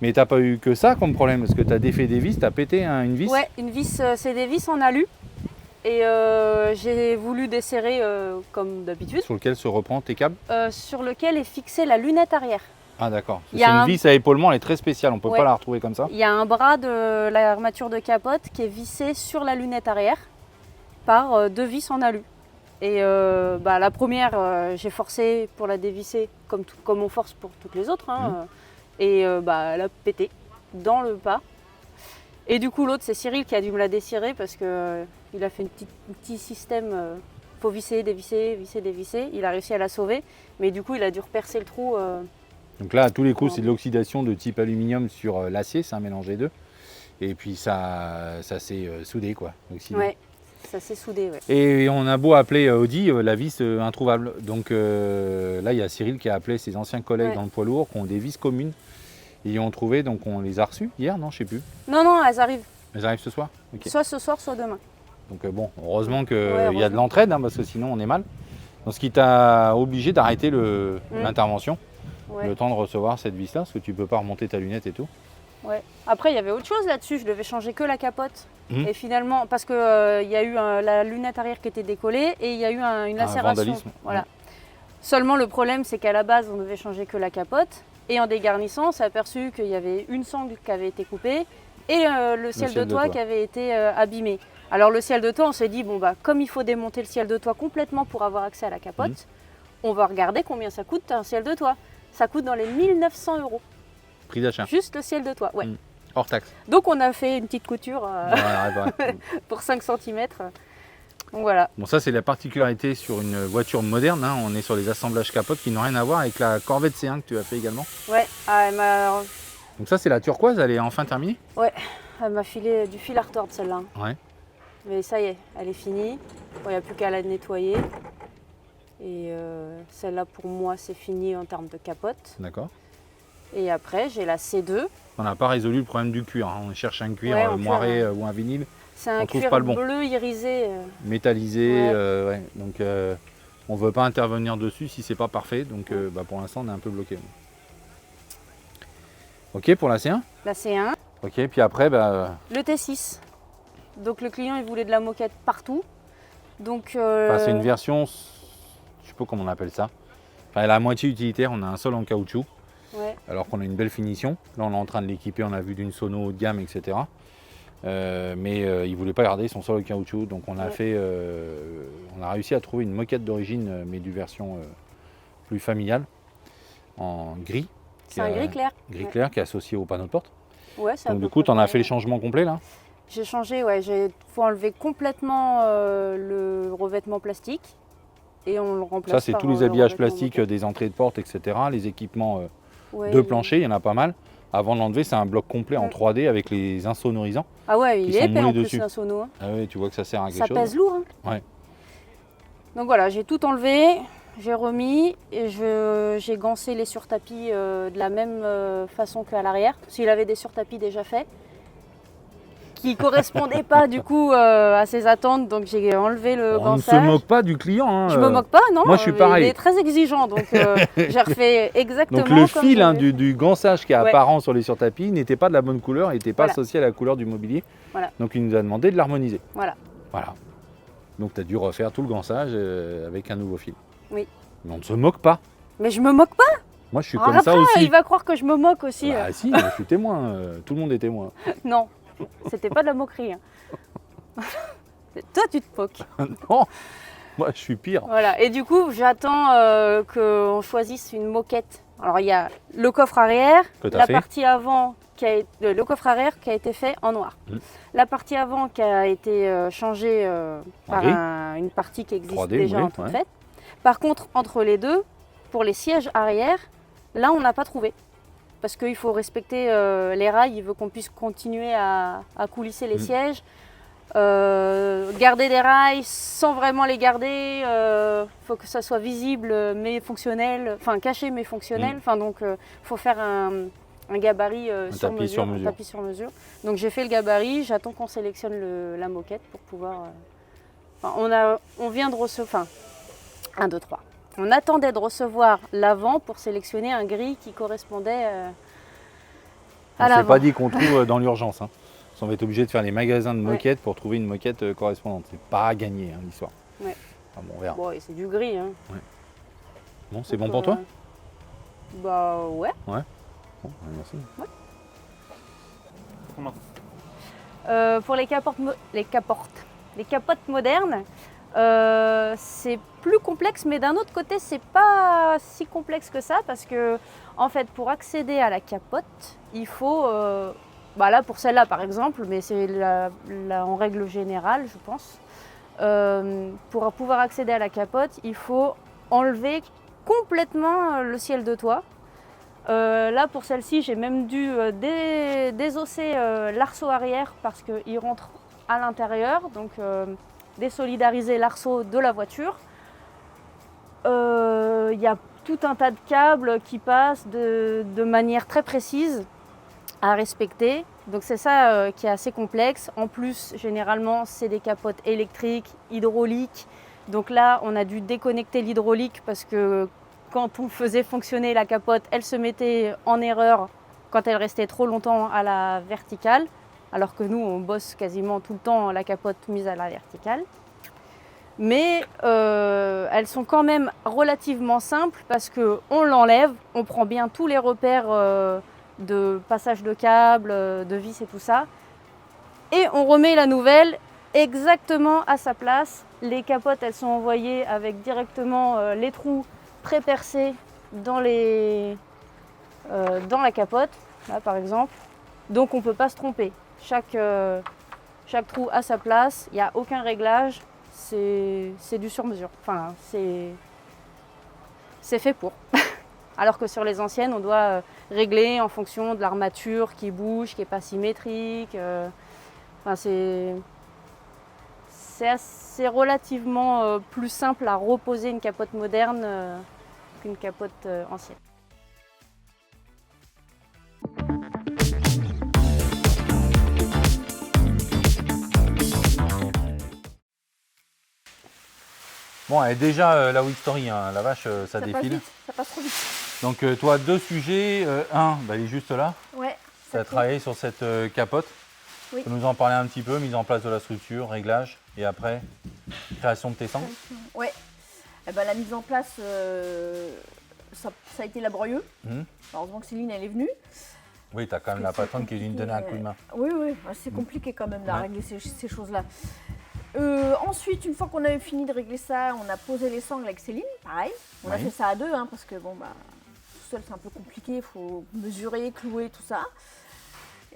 Mais t'as pas eu que ça comme problème, parce que t'as défait des vis, t'as pété une vis. Ouais, une vis, c'est des vis en alu. Et j'ai voulu desserrer comme d'habitude, Sur lequel se reprend tes câbles. sur lequel est fixée la lunette arrière. Ah d'accord. Il C'est y a une un- vis à épaulement, elle est très spéciale, on peut Ouais. pas la retrouver comme ça. Il y a un bras de l'armature de capote qui est vissé sur la lunette arrière par deux vis en alu. Et la première, j'ai forcé pour la dévisser comme on force pour toutes les autres. Hein, et elle a pété dans le pas. Et du coup, l'autre, c'est Cyril qui a dû me la dessirer parce qu'il a fait un petit système. Faut visser, dévisser, visser, dévisser. Il a réussi à la sauver. Mais du coup, il a dû repercer le trou. Donc là, à tous les coups, c'est de l'oxydation de type aluminium sur l'acier, c'est un mélange des deux. Et puis ça s'est soudé quoi. Oxydé. Ouais, ça s'est soudé. Ouais. Et on a beau appeler Audi la vis introuvable. Donc là, il y a Cyril qui a appelé ses anciens collègues Ouais. dans le poids lourd qui ont des vis communes. Ils ont trouvé, donc on les a reçus hier, non, je sais plus. Non, elles arrivent Elles arrivent ce soir. Ok. soit ce soir, soit demain. Donc bon, heureusement qu'il y a de heureusement. l'entraide, hein, parce que sinon on est mal. Donc ce qui t'a obligé d'arrêter l'intervention, Ouais. le temps de recevoir cette vis-là, parce que tu peux pas remonter ta lunette et tout. Ouais. Après, il y avait autre chose là-dessus. Je devais changer que la capote. Mhm. Et finalement, parce que il y a eu la lunette arrière qui était décollée et il y a eu une lacération. vandalisme. Voilà. Seulement, le problème, c'est qu'à la base, on devait changer que la capote. Et en dégarnissant, on s'est aperçu qu'il y avait une sangle qui avait été coupée et le ciel de toit qui avait été abîmé. Alors, le ciel de toit, on s'est dit, comme il faut démonter le ciel de toit complètement pour avoir accès à la capote, on va regarder combien ça coûte un ciel de toit. Ça coûte dans les 1900 €. Prix d'achat, Juste le ciel de toit, ouais. hors taxe. Donc on a fait une petite couture Voilà, pour 5 cm. Donc voilà. Bon, ça c'est la particularité sur une voiture moderne, hein. On est sur des assemblages capotes qui n'ont rien à voir avec la Corvette C1 que tu as fait également. Ouais, elle Donc ça c'est la turquoise, elle est enfin terminée. m'a filé du fil à retordre celle-là. Ouais. Mais ça y est, elle est finie. Il n'y a plus qu'à la nettoyer. Et celle-là pour moi c'est fini en termes de capote. D'accord. Et après j'ai la C2. On n'a pas résolu le problème du cuir, hein. On cherche un cuir Ouais, en cuir, moiré ou un vinyle, C'est un On trouve cuir pas le bon. bleu irisé. métallisé. Ouais. Ouais. Donc on ne veut pas intervenir dessus si c'est pas parfait. Donc pour l'instant on est un peu bloqué. Ok pour la C1. La C1. Ok, puis après Le T6. Donc le client il voulait de la moquette partout. Donc c'est une version, je sais pas comment on appelle ça. Enfin, elle est à moitié utilitaire, on a un sol en caoutchouc. ouais. Alors qu'on a une belle finition. Là, on est en train de l'équiper, on a vu d'une sono haut de gamme, etc. Mais il ne voulait pas garder son sol au caoutchouc. Donc on a on a réussi à trouver une moquette d'origine, mais d'une version plus familiale, en gris. C'est un gris clair. Gris Ouais. clair qui est associé au panneau de porte. Ouais, c'est à Donc peu du coup, tu en près as fait les pareil. changements complets là? J'ai changé, ouais. Il faut enlever complètement le revêtement plastique et on le remplace Ça, c'est par, tous les le habillages revêtement plastiques moquette. des entrées de porte, etc. Les équipements Ouais, de plancher, il y en a pas mal. Avant de l'enlever, c'est un bloc complet en Mm. 3D avec les insonorisants. Ah ouais, qui il est sont épais en moulés plus, dessus. un sono. Hein. Ah ouais, tu vois que ça sert à quelque Ça chose. pèse lourd. Hein. Ouais. Donc voilà, j'ai tout enlevé, j'ai remis et j'ai gancé les surtapis de la même façon qu'à l'arrière. Parce qu'il avait des surtapis déjà faits qui ne correspondaient pas du coup à ses attentes. Donc j'ai enlevé le On ne se gançage. moque pas du client. Hein, Je me moque pas, non. moi, je suis Il pareil. est très exigeant, donc j'ai refait exactement Donc le comme fil hein, j'avais du gançage qui est Ouais. apparent sur les surtapis n'était pas de la bonne couleur, il n'était pas Voilà. associé à la couleur du mobilier. Voilà. Donc il nous a demandé de l'harmoniser. Voilà. Voilà. Donc tu as dû refaire tout le gançage avec un nouveau fil. Oui. Mais on ne se moque pas. Mais je me moque pas. Moi je suis Alors comme ça après, aussi. il va croire que je me moque aussi. Bah si, moi, je suis témoin, tout le monde est témoin. Non, c'était pas de la moquerie. Hein. Toi, tu te moques. Non, moi je suis pire. Voilà. Et du coup, j'attends qu'on choisisse une moquette. Alors, il y a le coffre arrière, Que t'as la fait. partie avant, le coffre arrière qui a été fait en noir. Mm. La partie avant qui a été changée par gris. une partie qui existe 3D, déjà oui, en toute ouais. faite. Par contre, entre les deux, pour les sièges arrière, là, on n'a pas trouvé. Parce qu'il faut respecter les rails, il veut qu'on puisse continuer à coulisser les Mm. sièges. Garder des rails sans vraiment les garder, faut que ça soit visible mais fonctionnel, enfin caché mais fonctionnel. Mm. Enfin donc faut faire un gabarit sur tapis mesure, sur mesure. un tapis sur mesure. Donc j'ai fait le gabarit, j'attends qu'on sélectionne la moquette pour pouvoir. Enfin, on vient de recevoir, enfin 1, 2, 3. On attendait de recevoir l'avant pour sélectionner un gris qui correspondait On à ne s'est l'avant. pas dit qu'on trouve dans l'urgence. Hein. On va être obligé de faire les magasins de Ouais. moquettes pour trouver une moquette correspondante. C'est pas à gagner hein, l'histoire. Ouais. Enfin, bon, on verra. Bon, et c'est du gris. Hein. Bon, c'est Donc, bon pour toi? Bah ouais. Bon, merci. Pour les capotes modernes, c'est plus complexe, mais d'un autre côté, c'est pas si complexe que ça parce que, en fait, pour accéder à la capote, il faut, là pour celle-là par exemple, mais c'est en règle générale, je pense, pour pouvoir accéder à la capote, il faut enlever complètement le ciel de toit. Là pour celle-ci, j'ai même dû désosser l'arceau arrière parce qu'il rentre à l'intérieur, donc désolidariser l'arceau de la voiture. Il y a tout un tas de câbles qui passent de manière très précise à respecter. Donc c'est ça qui est assez complexe. En plus, généralement, c'est des capotes électriques, hydrauliques. Donc là, on a dû déconnecter l'hydraulique parce que quand on faisait fonctionner la capote, elle se mettait en erreur quand elle restait trop longtemps à la verticale. Alors que nous, on bosse quasiment tout le temps la capote mise à la verticale. Mais elles sont quand même relativement simples parce qu'on l'enlève, on prend bien tous les repères de passage de câbles, de vis et tout ça. Et on remet la nouvelle exactement à sa place. Les capotes, elles sont envoyées avec directement les trous pré-percés dans la capote, là par exemple. Donc on ne peut pas se tromper. Chaque trou a sa place, il n'y a aucun réglage, c'est du sur-mesure. Enfin, c'est fait pour. Alors que sur les anciennes, on doit régler en fonction de l'armature qui bouge, qui n'est pas symétrique. C'est relativement plus simple à reposer une capote moderne qu'une capote ancienne. Bon, elle est déjà la Week Story, hein, la vache, ça passe défile. vite, ça passe trop vite. Donc toi, deux sujets. Un, il est juste là. Ouais. Tu as travaillé sur cette capote. Oui. Tu peux nous en parler un petit peu, mise en place de la structure, réglage, et après, création de tes sangles. Ouais. Eh ben, la mise en place, ça a été laborieux. Mhm. Heureusement que Céline elle est venue. Oui, tu as quand même la patronne qui vient de donner un coup de main. Oui, c'est compliqué quand même de Ouais. régler ces choses-là. Ensuite, une fois qu'on avait fini de régler ça, on a posé les sangles avec Céline, pareil. On a Oui. fait ça à deux, hein, parce que bon, bah, tout seul c'est un peu compliqué, il faut mesurer, clouer, tout ça.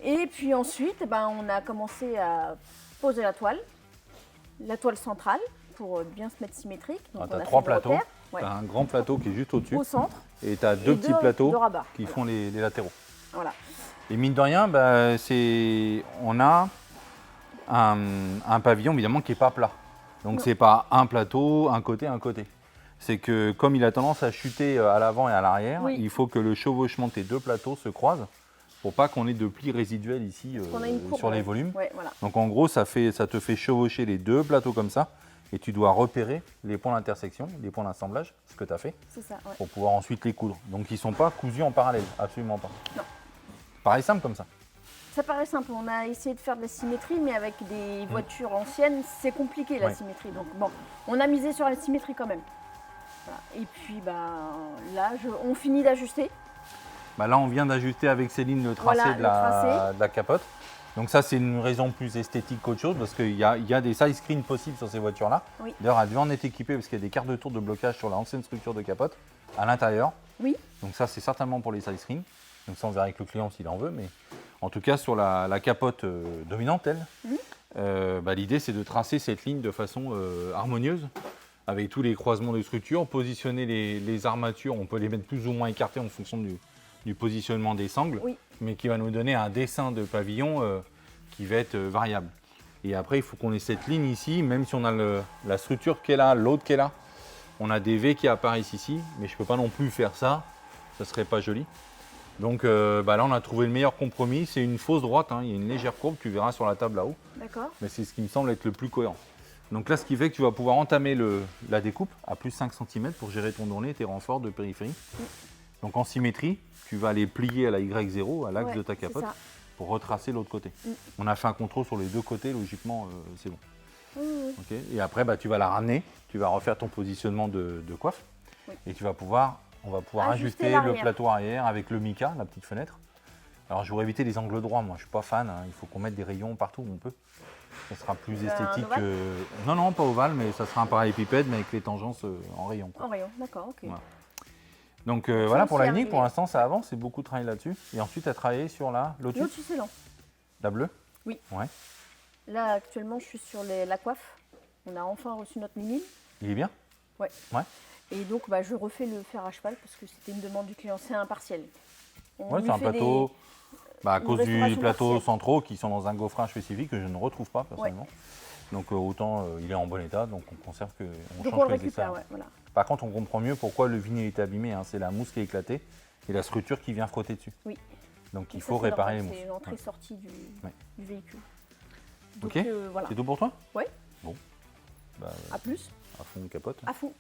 Et puis ensuite, on a commencé à poser la toile centrale, pour bien se mettre symétrique. Donc, Tu on as a 3 fait des plateaux. repères, Tu as un grand plateau qui est juste au-dessus. au centre, Et tu as et 2 petits deux plateaux de rabat. qui font les latéraux. Voilà. Et mine de rien, on a un pavillon évidemment qui n'est pas plat. Donc Non. c'est pas un plateau, un côté. C'est que comme il a tendance à chuter à l'avant et à l'arrière, Oui. il faut que le chevauchement de tes 2 plateaux se croisent pour pas qu'on ait de plis résiduels ici On a une courbe, sur les ouais. volumes. Ouais, voilà. Donc en gros, ça te fait chevaucher les 2 plateaux comme ça et tu dois repérer les points d'intersection, les points d'assemblage, ce que tu as fait, C'est ça, ouais. pour pouvoir ensuite les coudre. Donc ils ne sont pas cousus en parallèle, absolument pas. Non. Pareil simple comme ça. Ça paraît simple, on a essayé de faire de la symétrie, mais avec des voitures anciennes, c'est compliqué la Ouais. symétrie. Donc bon, on a misé sur la symétrie quand même. Voilà. Et puis là, on finit d'ajuster. Là, on vient d'ajuster avec Céline le tracé, Voilà, de, le la, tracé. de la capote. Donc ça, c'est une raison plus esthétique qu'autre chose, parce qu'il y a des side screens possibles sur ces voitures-là. Oui. D'ailleurs, elle devait en être équipée, parce qu'il y a des quarts de tour de blocage sur l'ancienne structure de capote, à l'intérieur. Oui. Donc ça, c'est certainement pour les side screens. Donc ça, on verra avec le client s'il en veut. Mais en tout cas, sur la capote dominante, l'idée, c'est de tracer cette ligne de façon harmonieuse, avec tous les croisements de structures, positionner les armatures, on peut les mettre plus ou moins écartées en fonction du positionnement des sangles, Oui. mais qui va nous donner un dessin de pavillon qui va être variable. Et après, il faut qu'on ait cette ligne ici, même si on a la structure qui est là, l'autre qui est là, on a des V qui apparaissent ici, mais je ne peux pas non plus faire ça, ça ne serait pas joli. Donc là, on a trouvé le meilleur compromis, c'est une fausse droite, il y a une légère courbe, tu verras sur la table là-haut, D'accord. mais c'est ce qui me semble être le plus cohérent. Donc là, ce qui fait que tu vas pouvoir entamer la découpe à plus 5 cm pour gérer ton tourné et tes renforts de périphérie. Donc en symétrie, tu vas les plier à la Y0, à l'axe Ouais, de ta c'est capote, ça. pour retracer l'autre côté. On a fait un contrôle sur les 2 côtés, logiquement, c'est bon. Ok. Et après, tu vas la ramener, tu vas refaire ton positionnement de coiffe, Oui. et on va pouvoir Ajuster ajuster le l'arrière. plateau arrière avec le mica, la petite fenêtre. Alors je voudrais éviter les angles droits, moi je suis pas fan, il faut qu'on mette des rayons partout où on peut. Ça sera plus Un esthétique. ovale Non, pas ovale, mais ça sera un parallélépipède, mais avec les tangences en rayon. quoi. En rayon, d'accord, ok. Voilà. Donc voilà pour aussi la unique, arriver. pour l'instant ça avance, c'est beaucoup de travail là-dessus. Et ensuite à travailler sur la Lotus, Lotus c'est lent. la bleue. Oui. Ouais. Là, actuellement, je suis sur la coiffe. On a enfin reçu notre mini. Il est bien. Et donc, je refais le fer à cheval parce que c'était une demande du client. C'est un partiel. On Ouais, lui c'est un fait plateau. À une cause du restauration plateau partielle. centraux qui sont dans un gaufrage spécifique que je ne retrouve pas personnellement. Donc autant il est en bon état, donc on conserve que on Donc change on le que les récupère, essais. ouais, voilà. Par contre, on comprend mieux pourquoi le vinyle est abîmé. C'est la mousse qui est éclatée et la structure qui vient frotter dessus. Oui. Donc il Et ça, faut c'est réparer les normal, mousses. C'est Ouais. l'entrée-sortie du véhicule. Donc, Ok. voilà. C'est tout pour toi? Ouais. Bon. À plus, À fond capote. à fond.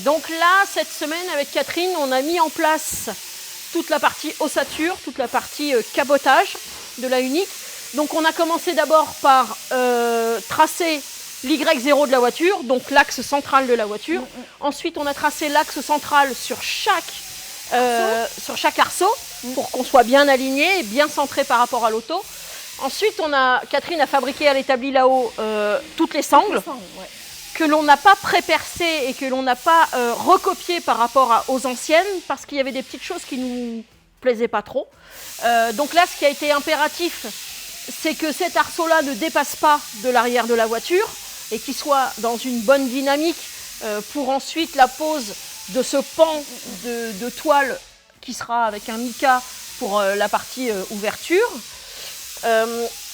Donc là, cette semaine, avec Catherine, on a mis en place toute la partie ossature, toute la partie cabotage de la unique. Donc on a commencé d'abord par tracer l'Y0 de la voiture, donc l'axe central de la voiture. Ensuite, on a tracé l'axe central sur chaque arceau pour qu'on soit bien aligné et bien centré par rapport à l'auto. Ensuite, Catherine a fabriqué à l'établi là-haut toutes les sangles Ouais. que l'on n'a pas pré-percées et que l'on n'a pas recopiées par rapport aux anciennes parce qu'il y avait des petites choses qui ne nous plaisaient pas trop. Donc là, ce qui a été impératif, c'est que cet arceau-là ne dépasse pas de l'arrière de la voiture et qu'il soit dans une bonne dynamique pour ensuite la pose de ce pan de toile qui sera avec un mica pour la partie ouverture.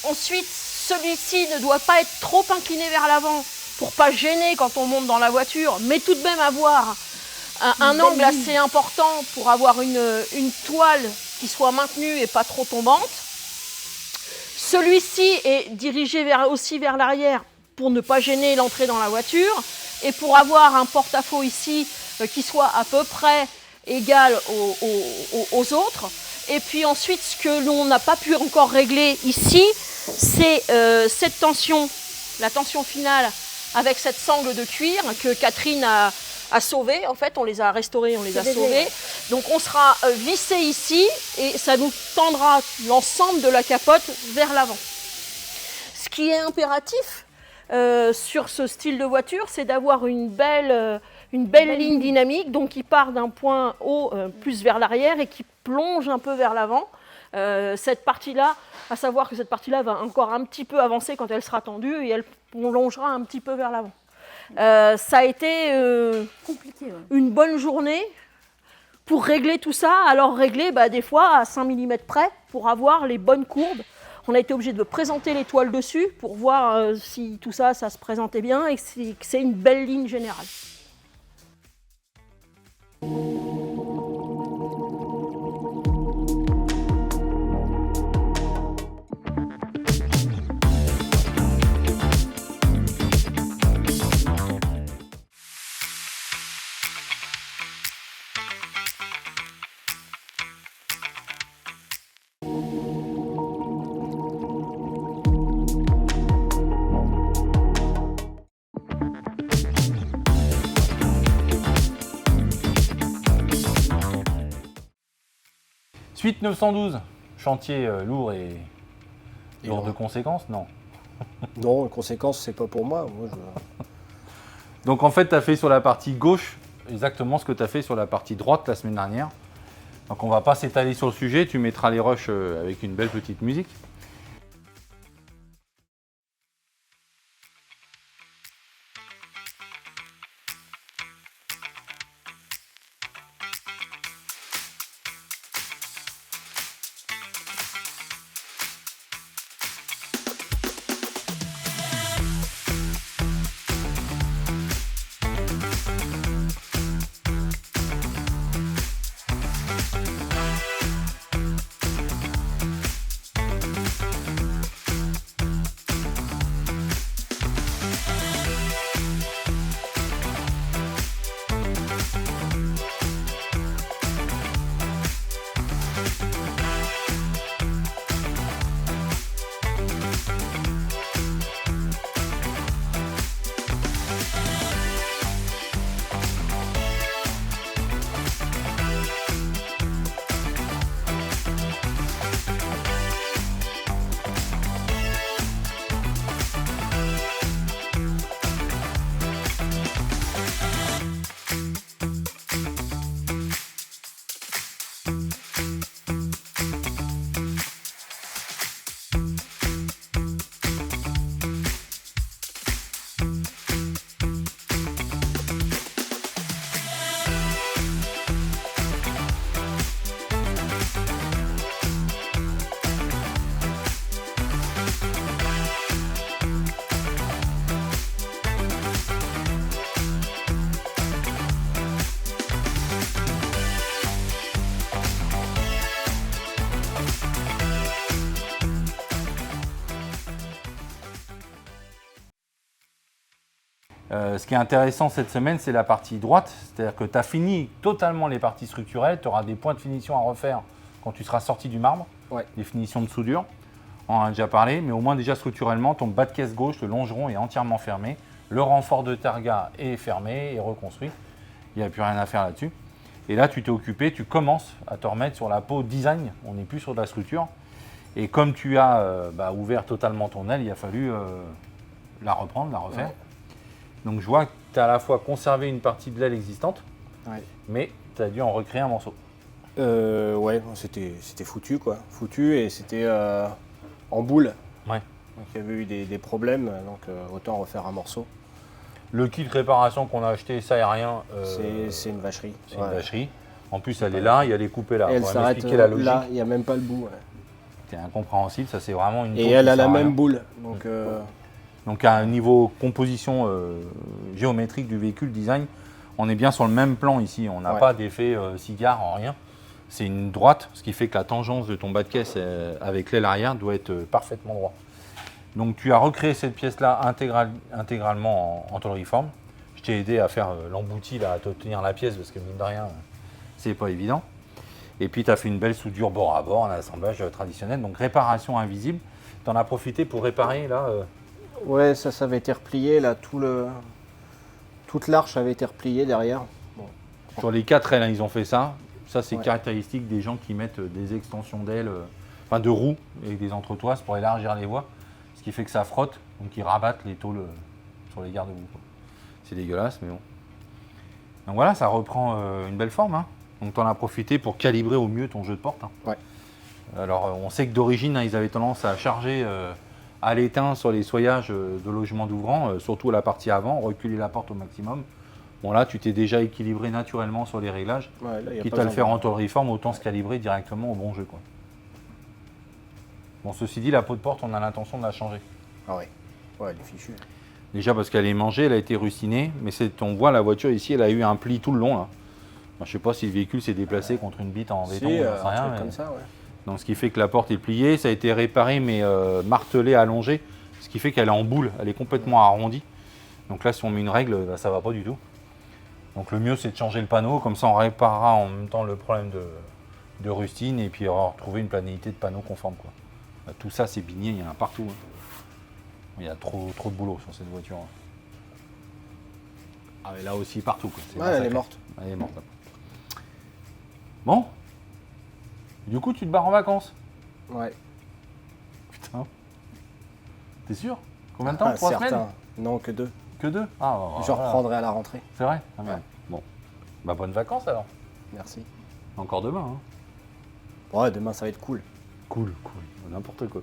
Ensuite, celui-ci ne doit pas être trop incliné vers l'avant pour pas gêner quand on monte dans la voiture, mais tout de même avoir un angle assez important pour avoir une toile qui soit maintenue et pas trop tombante. Celui-ci est dirigé aussi vers l'arrière pour ne pas gêner l'entrée dans la voiture et pour avoir un porte-à-faux ici qui soit à peu près égal aux autres. Et puis ensuite, ce que l'on n'a pas pu encore régler ici, c'est cette tension, la tension finale avec cette sangle de cuir que Catherine à sauver. En fait, on les a restaurés, on les a C'est sauvés. ouais. Donc on sera vissé ici et ça nous tendra l'ensemble de la capote vers l'avant. Ce qui est impératif sur ce style de voiture, c'est d'avoir une belle ligne dynamique, donc qui part d'un point haut plus vers l'arrière et qui plonge un peu vers l'avant. Cette partie-là, à savoir que cette partie-là va encore un petit peu avancer quand elle sera tendue et elle plongera un petit peu vers l'avant. Ça a été Compliqué. Ouais. une bonne journée pour régler tout ça. Alors régler des fois à 5 mm près pour avoir les bonnes courbes. On a été obligé de présenter les toiles dessus pour voir si tout ça, ça se présentait bien et que c'est une belle ligne générale. Suite 912, chantier lourd et lourd de conséquences, non. Non, les conséquences, c'est pas pour moi. Donc en fait, tu as fait sur la partie gauche exactement ce que tu as fait sur la partie droite la semaine dernière. Donc on va pas s'étaler sur le sujet, tu mettras les rushs avec une belle petite musique. Ce qui est intéressant cette semaine, c'est la partie droite, c'est-à-dire que tu as fini totalement les parties structurelles, tu auras des points de finition à refaire quand tu seras sorti du marbre, des finitions de soudure, on en a déjà parlé, mais au moins déjà structurellement, ton bas de caisse gauche, le longeron est entièrement fermé, le renfort de targa est fermé et reconstruit, il n'y a plus rien à faire là-dessus. Et là, tu t'es occupé, tu commences à te remettre sur la peau design, on n'est plus sur de la structure, et comme tu as ouvert totalement ton aile, il a fallu la reprendre, la refaire. Donc je vois que tu as à la fois conservé une partie de l'aile existante, mais tu as dû en recréer un morceau. Ouais, c'était foutu quoi. Foutu et c'était en boule. Ouais. Donc il y avait eu des problèmes, donc autant refaire un morceau. Le kit réparation qu'on a acheté, ça aérien, c'est une vacherie. C'est une vacherie. En plus, elle est là, il y a les coupées là. Et elle s'arrête là, il n'y a même pas le bout. Ouais. C'est incompréhensible, ça c'est vraiment une. Et elle a la même boule. Donc à un niveau composition géométrique du véhicule, design, on est bien sur le même plan ici. On n'a pas d'effet cigare en rien. C'est une droite, ce qui fait que la tangence de ton bas de caisse avec l'aile arrière doit être parfaitement droit. Donc tu as recréé cette pièce-là intégralement en tôlerie-forme. Je t'ai aidé à faire l'embouti, là, à te tenir la pièce, parce que mine de rien, c'est pas évident. Et puis tu as fait une belle soudure bord à bord, un assemblage traditionnel. Donc réparation invisible. Tu en as profité pour réparer là Ouais, ça avait été replié là, tout Toute l'arche avait été repliée derrière. Sur les 4 ailes, hein, ils ont fait ça. Ça, c'est Ouais. caractéristique des gens qui mettent des extensions d'ailes, enfin de roues et des entretoises pour élargir les voies. Ce qui fait que ça frotte, donc ils rabattent les tôles sur les garde-boue, quoi. C'est dégueulasse, mais bon. Donc voilà, ça reprend une belle forme, hein. Donc tu en as profité pour calibrer au mieux ton jeu de porte, hein. Ouais. Alors on sait que d'origine, hein, ils avaient tendance à charger à l'étain sur les soillages de logements d'ouvrants, surtout à la partie avant, reculer la porte au maximum. Bon là, tu t'es déjà équilibré naturellement sur les réglages. Ouais, là, y a Quitte pas à le besoin faire de- en tôle-réforme, autant se calibrer directement au bon jeu, quoi. Bon, ceci dit, la peau de porte, on a l'intention de la changer. Ah ouais. Ouais, elle est fichue. Déjà parce qu'elle est mangée, elle a été rucinée, mais on voit la voiture ici, elle a eu un pli tout le long là. Moi, je sais pas si le véhicule s'est déplacé contre une bite en béton, Si, j'en sais un rien, truc mais- comme ça, ouais. Donc ce qui fait que la porte est pliée, ça a été réparé mais martelé, allongé, ce qui fait qu'elle est en boule, elle est complètement arrondie. Donc là si on met une règle, bah, ça va pas du tout. Donc le mieux c'est de changer le panneau, comme ça on réparera en même temps le problème de rustine et puis on va retrouver une planéité de panneaux conforme, quoi. Bah, tout ça c'est bigné, il y en a partout, hein. Il y a trop de boulot sur cette voiture, hein. Ah mais là aussi partout, quoi. C'est Ouais, elle est massacré. morte. Elle est morte. Là. Bon. Du coup tu te barres en vacances. Ouais. Putain. T'es sûr? Combien de temps? Ah, 3 certain. semaines? Non, que 2. Que 2? Ah, bah, Je voilà. reprendrai à la rentrée. C'est vrai? Ah, merde. Bon. Bah bonnes vacances alors. Merci. Encore demain, hein. Ouais, demain ça va être cool. Cool. N'importe quoi.